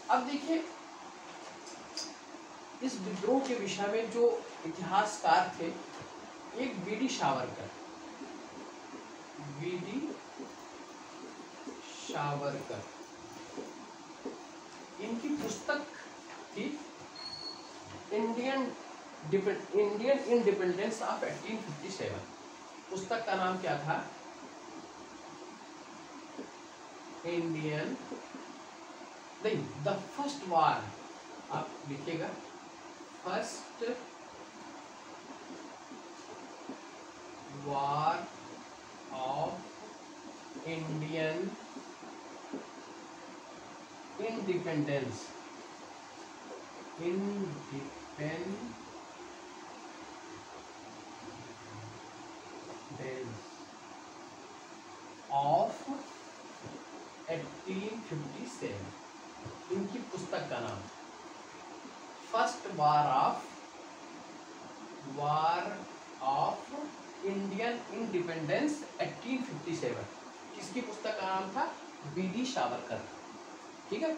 A: अब देखिए, इस विद्रोह के विषय में जो इतिहासकार थे, एक BD सावरकर, BD सावरकर, इनकी पुस्तक थी इंडियन इंडिपेंडेंस ऑफ 1857। पुस्तक का नाम क्या था? इंडियन, नहीं, द फर्स्ट वार, आप लिखिएगा, first war of Indian independence, of 1857, इनकी पुस्तक का नाम first war of Indian independence 1857। किसकी पुस्तक का नाम था? BD सावरकर, ठीक है।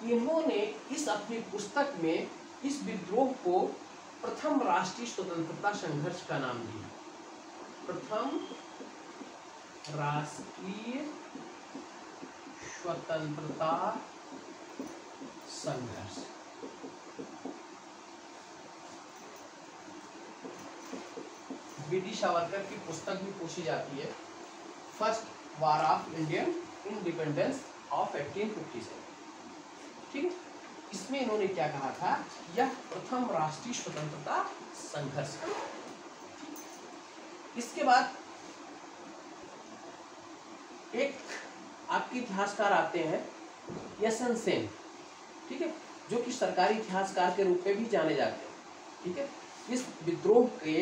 A: इन्होंने इस अपनी पुस्तक में इस विद्रोह को प्रथम राष्ट्रीय स्वतंत्रता संघर्ष का नाम दिया, प्रथम राष्ट्रीय स्वतंत्रता संघर्ष। BD सावरकर की पुस्तक भी पूछी जाती है, first war of Indian independence of 1857, ठीक है। इसमें इन्होंने क्या कहा था? यह प्रथम राष्ट्रीय स्वतंत्रता संघर्ष का। इसके बाद एक आपके इतिहासकार आते हैं यशवंत सेन, ठीक है, जो कि सरकारी इतिहासकार के रूप में भी जाने जाते हैं, ठीक है। इस विद्रोह के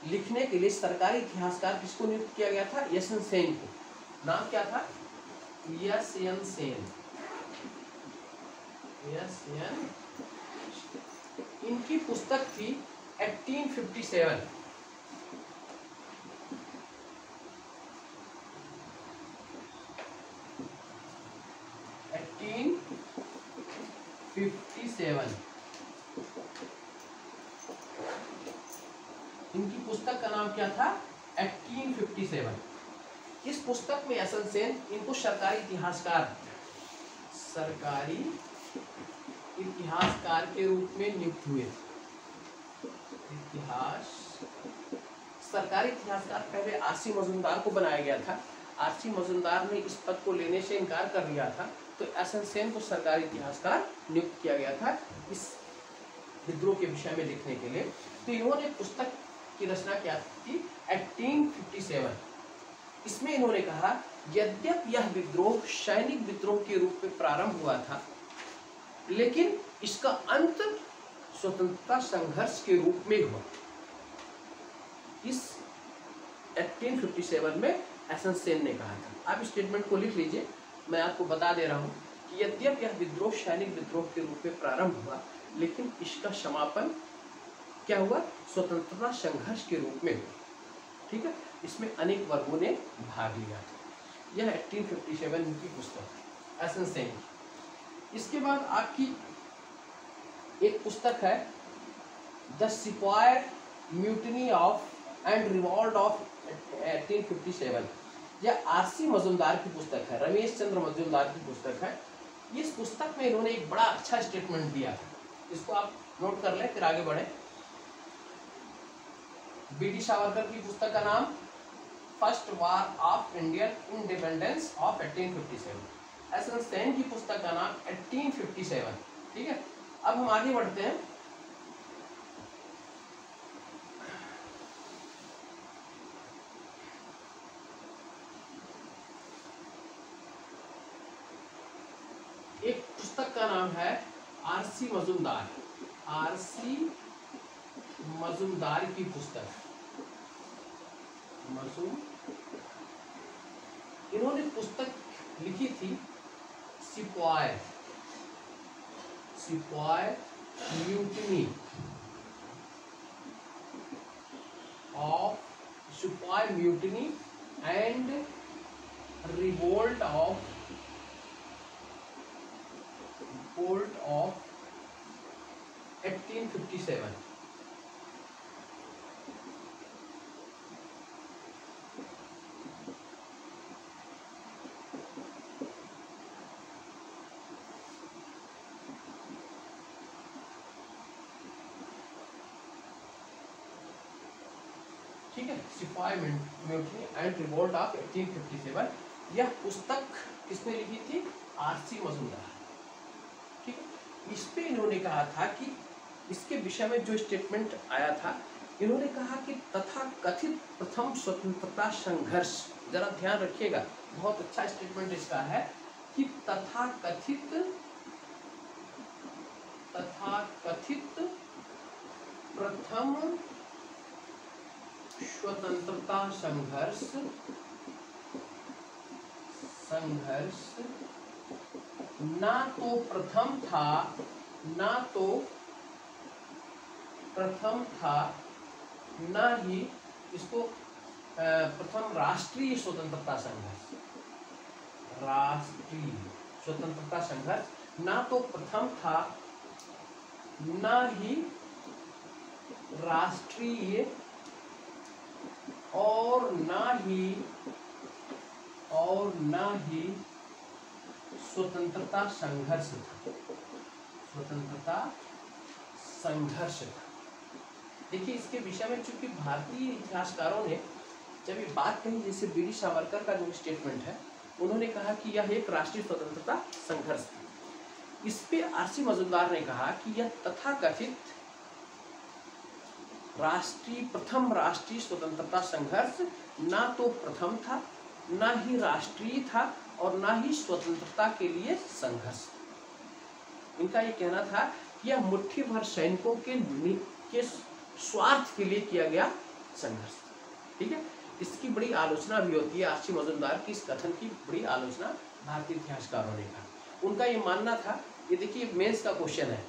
A: लिखने के लिए सरकारी इतिहासकार किसको नियुक्त किया गया था? यशवंत सेन को। नाम क्या था? यशवंत सेन। इनकी पुस्तक थी 1857। 1857 इनकी पुस्तक का नाम क्या था? 1857। इस पुस्तक में यशवंत सेन इनको सरकारी इतिहासकार के रूप में नियुक्त हुए। सरकारी इतिहासकार पहले आरसी मजूमदार को बनाया गया था। आरसी मजूमदार ने इस पद को लेने से इनकार कर दिया था, तो यशवंत सेन को सरकारी इतिहासकार नियुक्त किया गया था इस विद्रोह के विषय में लिखने के लिए। तो इन्होंने पुस्तक की रचना क्या थी? 1857। इसमें इन्होंने कहा, यद्यपि यह विद्रोह सैनिक विद्रोह के रूप में प्रारंभ हुआ था, लेकिन इसका अंत स्वतंत्रता संघर्ष के रूप में हुआ। इस 1857 में यशवंत सेन ने कहा था। आप स्टेटमेंट को लिख लीजिए, मैं आपको बता दे रहा हूँ कि यद्यपि यह विद्रोह सैनिक विद्रोह के रूप में प्रारंभ हुआ, लेकिन इसका समापन क्या हुआ? स्वतंत्रता संघर्ष के रूप में हुआ, ठीक है। इसमें अनेक वर्गों ने भाग लिया था। यह 1857 की पुस्तक है यशवंत सेन की। इसके बाद आपकी एक पुस्तक है द सिपाही mutiny of and revolt of 1857। यह आरसी मजूमदार की पुस्तक है, रमेश चंद्र मजूमदार की पुस्तक है। इस पुस्तक में इन्होंने एक बड़ा अच्छा स्टेटमेंट दिया था, इसको आप नोट कर लें फिर आगे बढ़े। बी.डी. सावरकर की पुस्तक का नाम first war of Indian independence of 1857। Yashwant Sen की पुस्तक का नाम 1857, ठीक है। अब हम आगे बढ़ते हैं। एक पुस्तक का नाम है आरसी मजूमदार। आरसी मजूमदार की पुस्तक, इन्होंने पुस्तक लिखी थी सिपाही म्यूटिनी एंड रिवोल्ट ऑफ 1857। ठीक है, सिपाही म्यूटिनी एंड रिवोल्ट ऑफ 1857। यह पुस्तक किसने लिखी थी? आरसी मजूमदार, ठीक है। इस पे इन्होंने कहा था कि इसके विषय में जो स्टेटमेंट आया था, इन्होंने कहा कि तथाकथित प्रथम स्वतंत्रता संघर्ष, जरा ध्यान रखिएगा, बहुत अच्छा स्टेटमेंट इसका है कि तथाकथित प्रथम स्वतंत्रता संघर्ष ना तो प्रथम था ना ही इसको प्रथम राष्ट्रीय स्वतंत्रता संघर्ष ना तो प्रथम था ना ही राष्ट्रीय और ना ही स्वतंत्रता संघर्ष था। देखिए, इसके विषय में चूंकि भारतीय इतिहासकारों ने जब ये बात कही, जैसे बी.डी. सावरकर का जो स्टेटमेंट है, उन्होंने कहा कि यह एक राष्ट्रीय स्वतंत्रता संघर्ष था। इस पे आरसी मजूमदार ने कहा कि यह तथाकथित प्रथम राष्ट्रीय स्वतंत्रता संघर्ष ना तो प्रथम था ना ही राष्ट्रीय था और ना ही स्वतंत्रता के लिए संघर्ष। इनका ये कहना था कि यह मुट्ठी भर सैनिकों के स्वार्थ के लिए किया गया संघर्ष। ठीक है, इसकी बड़ी आलोचना भी होती है। आरसी मजूमदार की इस कथन की बड़ी आलोचना भारतीय इतिहासकारों ने कहा। उनका ये मानना था, ये देखिए मेंस का क्वेश्चन है,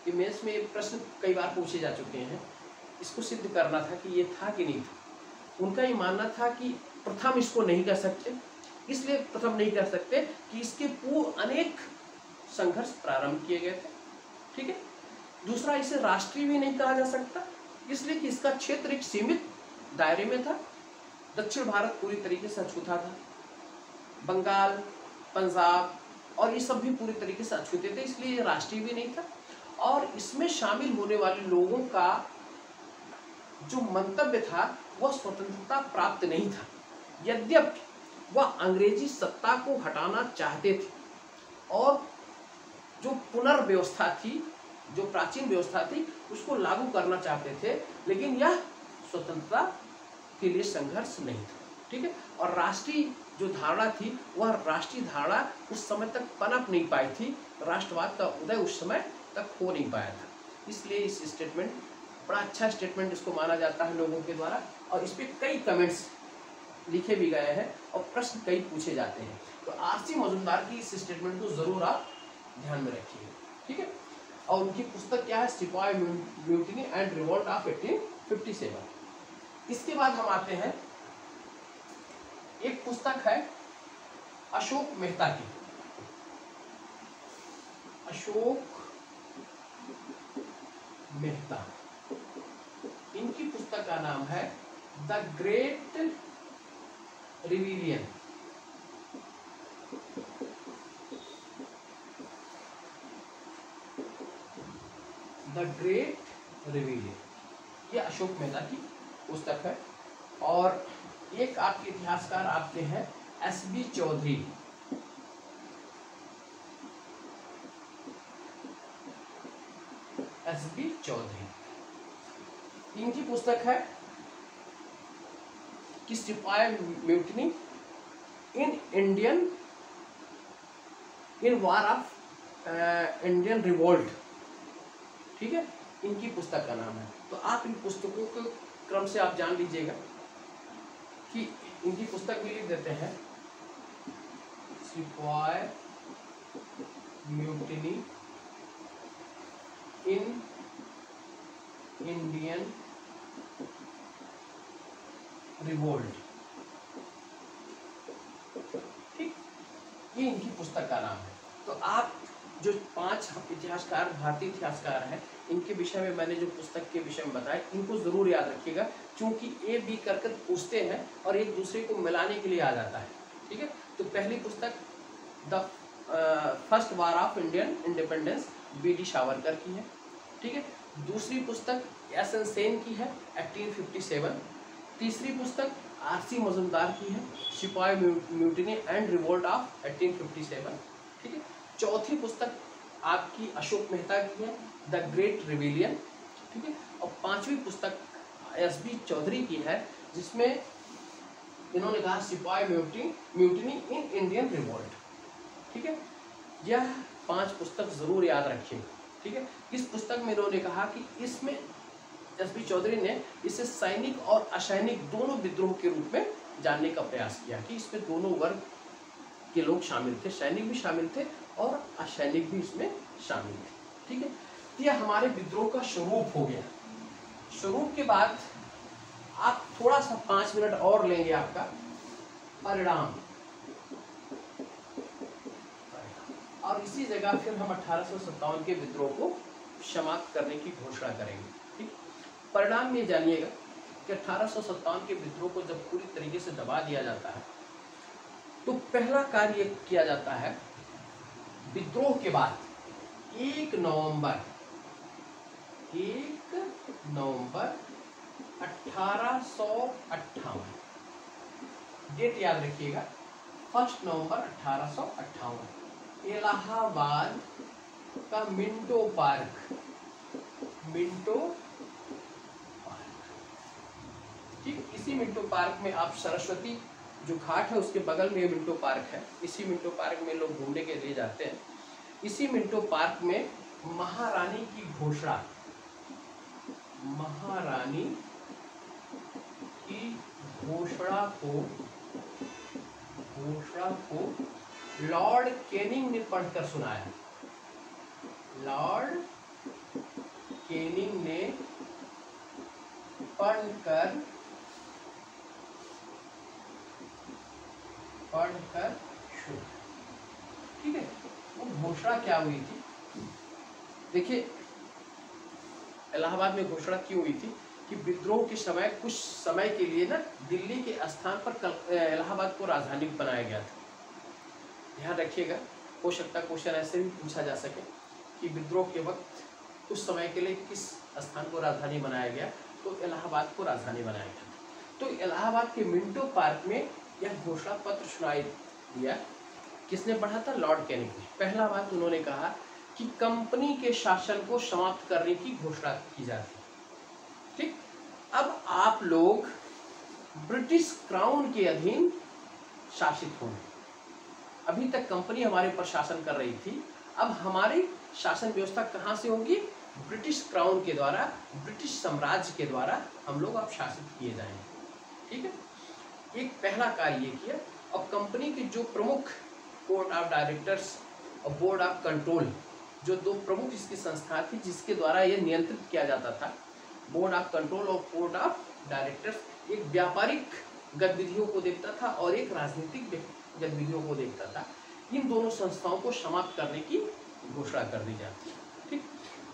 A: ये मेंस में प्रश्न कई बार पूछे जा चुके हैं, इसको सिद्ध करना था कि ये था कि नहीं था। उनका ये मानना था कि प्रथम इसको नहीं कर सकते, इसलिए प्रथम नहीं कर सकते कि इसके पूर्व अनेक संघर्ष प्रारंभ किए गए थे। ठीक है, दूसरा इसे राष्ट्रीय भी नहीं कहा जा सकता, इसलिए कि इसका क्षेत्र एक सीमित दायरे में था। दक्षिण भारत पूरी तरीके से अछूता था, बंगाल, पंजाब और ये सब भी पूरी तरीके से अछूते थे, इसलिए ये राष्ट्रीय भी नहीं था। और इसमें शामिल होने वाले लोगों का जो मंतव्य था वह स्वतंत्रता प्राप्त नहीं था, यद्यपि वह अंग्रेजी सत्ता को हटाना चाहते थे और जो पुनर्व्यवस्था थी, जो प्राचीन व्यवस्था थी, उसको लागू करना चाहते थे, लेकिन यह स्वतंत्रता के लिए संघर्ष नहीं था। ठीक है, और राष्ट्रीय जो धारणा थी वह राष्ट्रीय धारणा उस समय तक पनप नहीं पाई थी, राष्ट्रवाद का उदय उस समय तक हो नहीं पाया था। इसलिए इस स्टेटमेंट बड़ा अच्छा स्टेटमेंट इसको माना जाता है लोगों के द्वारा, और इस पर कई कमेंट्स लिखे भी गए हैं और प्रश्न कई पूछे जाते हैं। तो आरसी मजूमदार की इस स्टेटमेंट को जरूर आप ध्यान में रखिए। ठीक है, और उनकी पुस्तक क्या है, सिपाही म्यूटिनी एंड रिवोल्ट ऑफ 1857। इसके बाद हम आते हैं, एक पुस्तक है अशोक मेहता की, अशोक मेहता, इनकी पुस्तक का नाम है the great rebellion. The great rebellion, ये अशोक मेहता की पुस्तक है। और एक आपके इतिहासकार आपके हैं एसबी चौधरी, एसबी चौधरी, इनकी पुस्तक है कि सिपाही mutiny in Indian, in war of Indian revolt. ठीक है, इनकी पुस्तक का नाम है। तो आप इन पुस्तकों के क्रम से आप जान लीजिएगा कि इनकी पुस्तक भी लिख देते हैं, सिपाही म्यूटिनी इन इंडियन रिवोल्ट। ठीक, ये इनकी पुस्तक का नाम है। तो आप जो 5 इतिहासकार, भारतीय इतिहासकार हैं, इनके विषय में मैंने जो पुस्तक के विषय में बताया, इनको जरूर याद रखिएगा, क्योंकि ए बी करके पूछते हैं और एक दूसरे को मिलाने के लिए आ जाता है। ठीक है, तो पहली पुस्तक the first war of Indian independence, BD. Savarkar की है। ठीक है, दूसरी पुस्तक एस.एन. सेन की है, 1857। तीसरी पुस्तक आरसी मजूमदार की है, सिपाही म्यूटिनी एंड रिवोल्ट ऑफ 1857। ठीक है, चौथी पुस्तक आपकी अशोक मेहता की है, द ग्रेट रिविलियन। ठीक है, और पांचवी पुस्तक एसबी चौधरी की है, जिसमें इन्होंने कहा सिपाही म्यूटिनी इन इंडियन रिवोल्ट। ठीक है, यह 5 पुस्तक जरूर याद रखिए। ठीक है, इस पुस्तक में इन्होंने कहा कि इसमें एसबी चौधरी ने इसे सैनिक और असैनिक दोनों विद्रोह के रूप में जानने का प्रयास किया, कि इसमें दोनों वर्ग के लोग शामिल थे, सैनिक भी शामिल थे और असैनिक भी इसमें शामिल थे। ठीक है, तो यह हमारे विद्रोह का स्वरूप हो गया। स्वरूप के बाद आप थोड़ा सा 5 मिनट और लेंगे, आपका परिणाम, और इसी जगह फिर हम 1857 के विद्रोह को समाप्त करने की घोषणा करेंगे। ठीक, परिणाम में जानिएगा कि 1857 के विद्रोह को जब पूरी तरीके से दबा दिया जाता है, तो पहला कार्य किया जाता है, विद्रोह के बाद 1 नवंबर 1858, डेट याद रखिएगा, 1 नवंबर 1858, इलाहाबाद का मिंटो पार्क, ठीक, इसी मिंटो पार्क में आप सरस्वती जो घाट है उसके बगल में मिंटो पार्क है। इसी मिंटो पार्क में लोग घूमने के लिए जाते हैं। इसी मिंटो पार्क में महारानी की घोषणा, महारानी की घोषणा को लॉर्ड कैनिंग ने पढ़कर सुनाया। लॉर्ड कैनिंग ने पढ़कर सुना। ठीक है, वो घोषणा क्या हुई थी? देखिए, इलाहाबाद में घोषणा क्यों हुई थी कि विद्रोह के समय कुछ समय के लिए ना दिल्ली के स्थान पर इलाहाबाद को राजधानी बनाया गया था। ध्यान रखिएगा, हो सकता है क्वेश्चन ऐसे भी पूछा जा सके कि विद्रोह के वक्त कुछ समय के लिए किस स्थान को राजधानी बनाया गया, तो इलाहाबाद को राजधानी बनाया गया। तो इलाहाबाद के मिंटो पार्क में यह घोषणा पत्र सुनाई दिया। किसने पढ़ा था? लॉर्ड कैनिंग ने। पहला बात उन्होंने कहा कि कंपनी के शासन को समाप्त करने की घोषणा की जाती है। ठीक, अब आप लोग ब्रिटिश क्राउन के अधीन शासित होंगे। अभी तक कंपनी हमारे ऊपर शासन कर रही थी, अब हमारी शासन व्यवस्था कहाँ से होगी? ब्रिटिश क्राउन के द्वारा, ब्रिटिश साम्राज्य के द्वारा हम लोग अब शासित किए जाएंगे। ठीक है, एक पहला कार्य ये किया। और कंपनी के जो प्रमुख बोर्ड ऑफ डायरेक्टर्स और बोर्ड ऑफ कंट्रोल, जो दो प्रमुख इसकी संस्था थी जिसके द्वारा ये नियंत्रित किया जाता था, बोर्ड ऑफ कंट्रोल और बोर्ड ऑफ डायरेक्टर्स, एक व्यापारिक गतिविधियों को देखता था और एक राजनीतिक गतिविधियों को देखता था। इन दोनों संस्थाओं को समाप्त करने की घोषणा कर दी जाती है। ठीक,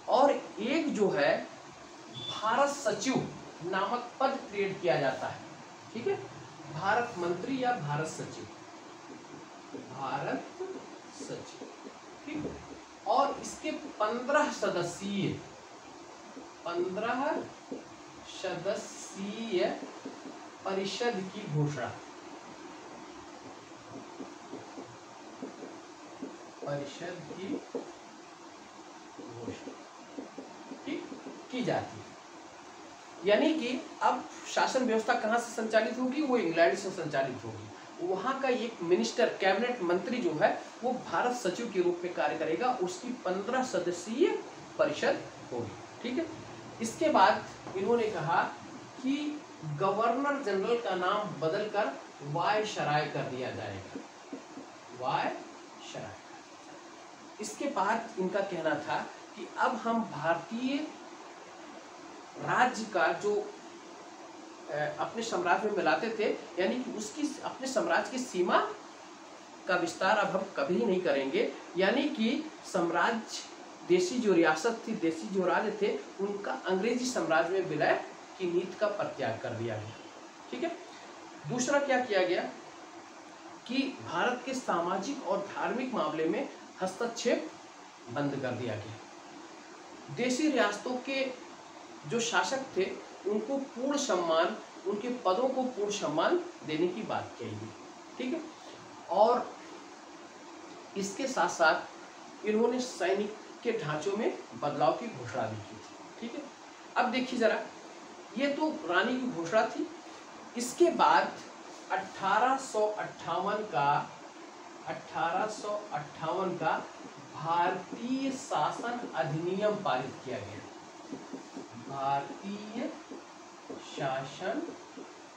A: और एक जो है भारत सचिव नामक पद क्रिएट किया जाता है। ठीक है, भारत मंत्री या भारत सचिव, भारत सचिव। ठीक, और इसके 15 सदस्यीय परिषद की घोषणा, परिषद की घोषणा ठीक की जाती है। यानी कि अब शासन व्यवस्था कहाँ से संचालित होगी? वो इंग्लैंड से संचालित होगी। वहाँ का एक मिनिस्टर, कैबिनेट मंत्री जो है वो भारत सचिव के रूप में कार्य करेगा। उसकी 15 सदस्यीय परिषद होगी। ठीक है, इसके बाद इन्होंने कहा कि गवर्नर जनरल का नाम बदलकर वायसराय कर दिया जाएगा। वायसराय। इसके बाद इनका कहना था कि अब हम भारतीय राज्य का जो अपने साम्राज्य में मिलाते थे, यानी कि उसकी अपने साम्राज्य की सीमा का विस्तार अब हम कभी नहीं करेंगे। यानी कि साम्राज्य, देशी जो रियासत थी, देशी जो राज्य थे, उनका अंग्रेजी साम्राज्य में विलय की नीति का परित्याग कर दिया गया। ठीक है, दूसरा क्या किया गया कि भारत के सामाजिक और धार्मिक मामले में हस्तक्षेप बंद कर दिया गया। देशी रियासतों के जो शासक थे उनको पूर्ण सम्मान, उनके पदों को पूर्ण सम्मान देने की बात कही गई। ठीक है, और इसके साथ साथ इन्होंने सैनिक के ढांचों में बदलाव की घोषणा भी की थी। ठीक है, अब देखिए जरा, ये तो रानी की घोषणा थी। इसके बाद 1858 का भारतीय शासन अधिनियम पारित किया गया। भारतीय शासन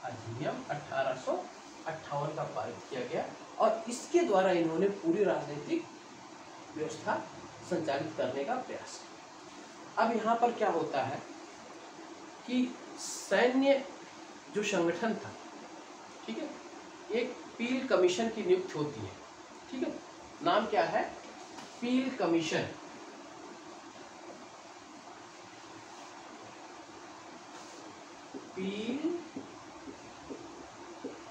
A: अधिनियम 1858 का पारित किया गया और इसके द्वारा इन्होंने पूरी राजनीतिक व्यवस्था संचालित करने का प्रयास किया। अब यहाँ पर क्या होता है कि सैन्य जो संगठन था, ठीक है, एक पील कमीशन की नियुक्ति होती है। ठीक है, नाम क्या है? पील कमीशन। पील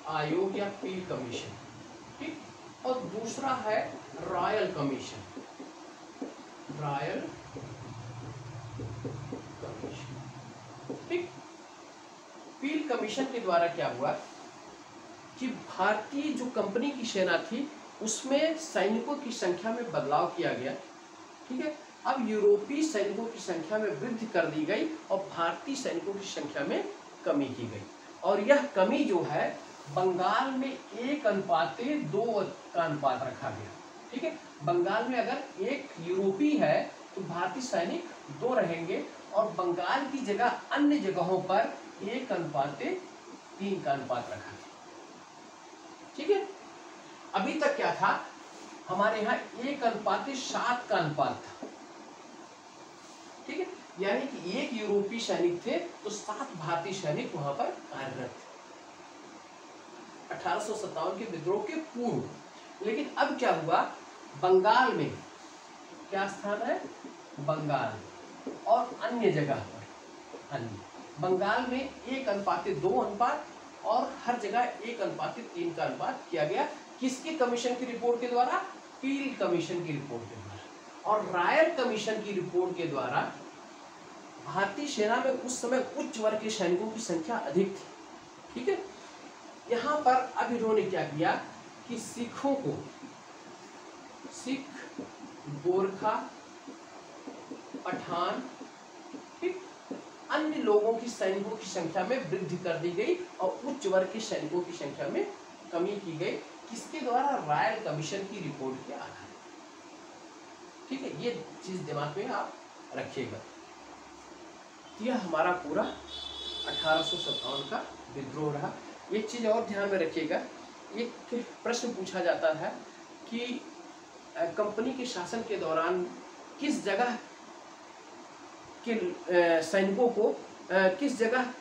A: आयोग या पील कमीशन। ठीक, और दूसरा है रॉयल कमीशन। Royal commission. ठीक, पील कमीशन के द्वारा क्या हुआ कि भारतीय जो कंपनी की सेना थी उसमें सैनिकों की संख्या में बदलाव किया गया। ठीक है, अब यूरोपीय सैनिकों की संख्या में वृद्धि कर दी गई और भारतीय सैनिकों की संख्या में कमी की गई। और यह कमी जो है बंगाल में 1:2 का अनुपात रखा गया। ठीक है, बंगाल में अगर एक यूरोपीय है तो भारतीय सैनिक 2 रहेंगे और बंगाल की जगह अन्य जगहों पर 1:3 का अनुपात रखा गया। ठीक है, अभी तक क्या था, हमारे यहाँ 1:7 का अनुपात था। ठीक है, यानी कि एक यूरोपीय सैनिक थे तो 7 भारतीय सैनिक वहां पर कार्यरत थे 1857 के विद्रोह के पूर्व। लेकिन अब क्या हुआ, बंगाल में क्या स्थान है, बंगाल और अन्य जगह पर, अन्य बंगाल में 1:2 अनुपात और हर जगह 1:3 का अनुपात किया गया। किसके कमीशन की रिपोर्ट के द्वारा, पील कमीशन की रिपोर्ट के द्वारा। और रायल कमीशन की रिपोर्ट के द्वारा भारतीय सेना में उस समय उच्च वर्ग के सैनिकों की संख्या अधिक थी। ठीक है, यहां पर अब इन्होंने क्या किया कि सिखों को, सिख, गोरखा, पठान, ठीक, अन्य लोगों की सैनिकों की संख्या में वृद्धि कर दी गई और उच्च वर्ग के सैनिकों की संख्या में कमी की गई। किसके द्वारा, रायल कमीशन की रिपोर्ट के आधार। ठीक है, ये चीज दिमाग में आप रखिएगा। यह हमारा पूरा 1857 का विद्रोह रहा। एक चीज और ध्यान में रखिएगा, एक प्रश्न पूछा जाता है कि कंपनी के शासन के दौरान किस जगह के सैनिकों को, किस जगह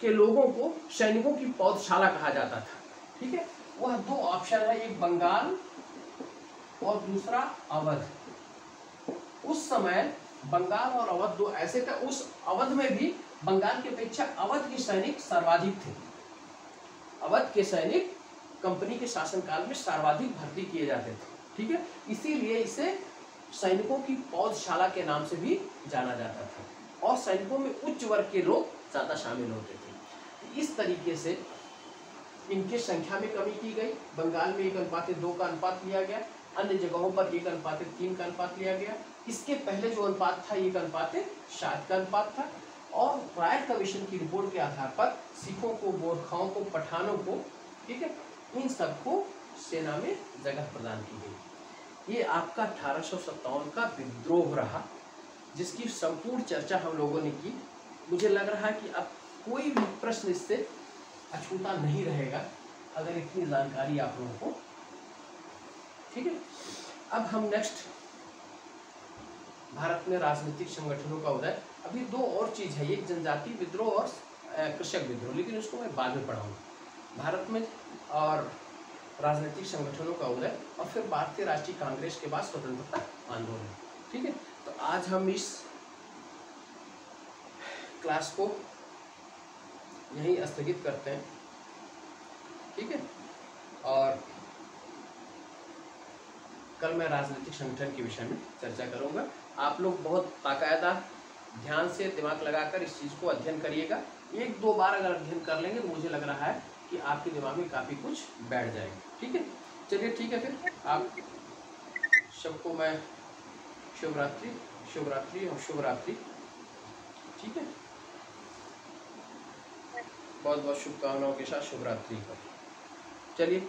A: के लोगों को सैनिकों की पौधशाला कहा जाता था। ठीक है, वह 2 ऑप्शन है, एक बंगाल और दूसरा अवध। उस समय बंगाल और अवध 2 ऐसे थे। उस अवध में भी बंगाल की अपेक्षा अवध के सैनिक सर्वाधिक थे। अवध के सैनिक कंपनी के शासनकाल में सर्वाधिक भर्ती किए जाते थे। ठीक है, इसीलिए इसे सैनिकों की पौधशाला के नाम से भी जाना जाता था और सैनिकों में उच्च वर्ग के लोग ज्यादा शामिल होते थे। इस तरीके से इनकी संख्या में कमी की गई। बंगाल में 1:2 का अनुपात लिया गया, अन्य जगहों पर 1:3 का अनुपात लिया गया। इसके पहले जो अनुपात था 1:7 का अनुपात था और रायल कमीशन की रिपोर्ट के आधार पर सिखों को, गोरखाओं को, पठानों को, ठीक है, इन सबको सेना में जगह प्रदान की गई। ये आपका 1857 का विद्रोह रहा, जिसकी संपूर्ण चर्चा हम लोगों ने की। मुझे लग रहा है कि अब कोई भी प्रश्न इससे अछूता नहीं रहेगा अगर इतनी जानकारी आप लोगों को। ठीक है, अब हम नेक्स्ट भारत में राजनीतिक संगठनों का उदय। अभी 2 और चीज है, एक जनजातीय विद्रोह और कृषक विद्रोह, लेकिन उसको मैं बाद में पढ़ाऊंगा। भारत में और राजनीतिक संगठनों का उदय और फिर भारतीय राष्ट्रीय कांग्रेस के बाद स्वतंत्रता आंदोलन। ठीक है, तो आज हम इस क्लास को यहीं स्थगित करते हैं। ठीक है, और कल मैं राजनीतिक संगठन के विषय में चर्चा करूंगा। आप लोग बहुत बाकायदा ध्यान से दिमाग लगाकर इस चीज़ को अध्ययन करिएगा। 1-2 बार अगर अध्ययन कर लेंगे तो मुझे लग रहा है कि आपके दिमाग में काफ़ी कुछ बैठ जाएगा। ठीक है, चलिए ठीक है, फिर आप सबको मैं शिवरात्रि और शुभरात्रि। ठीक है, बहुत बहुत शुभकामनाओं के साथ शुभरात्रि। चलिए।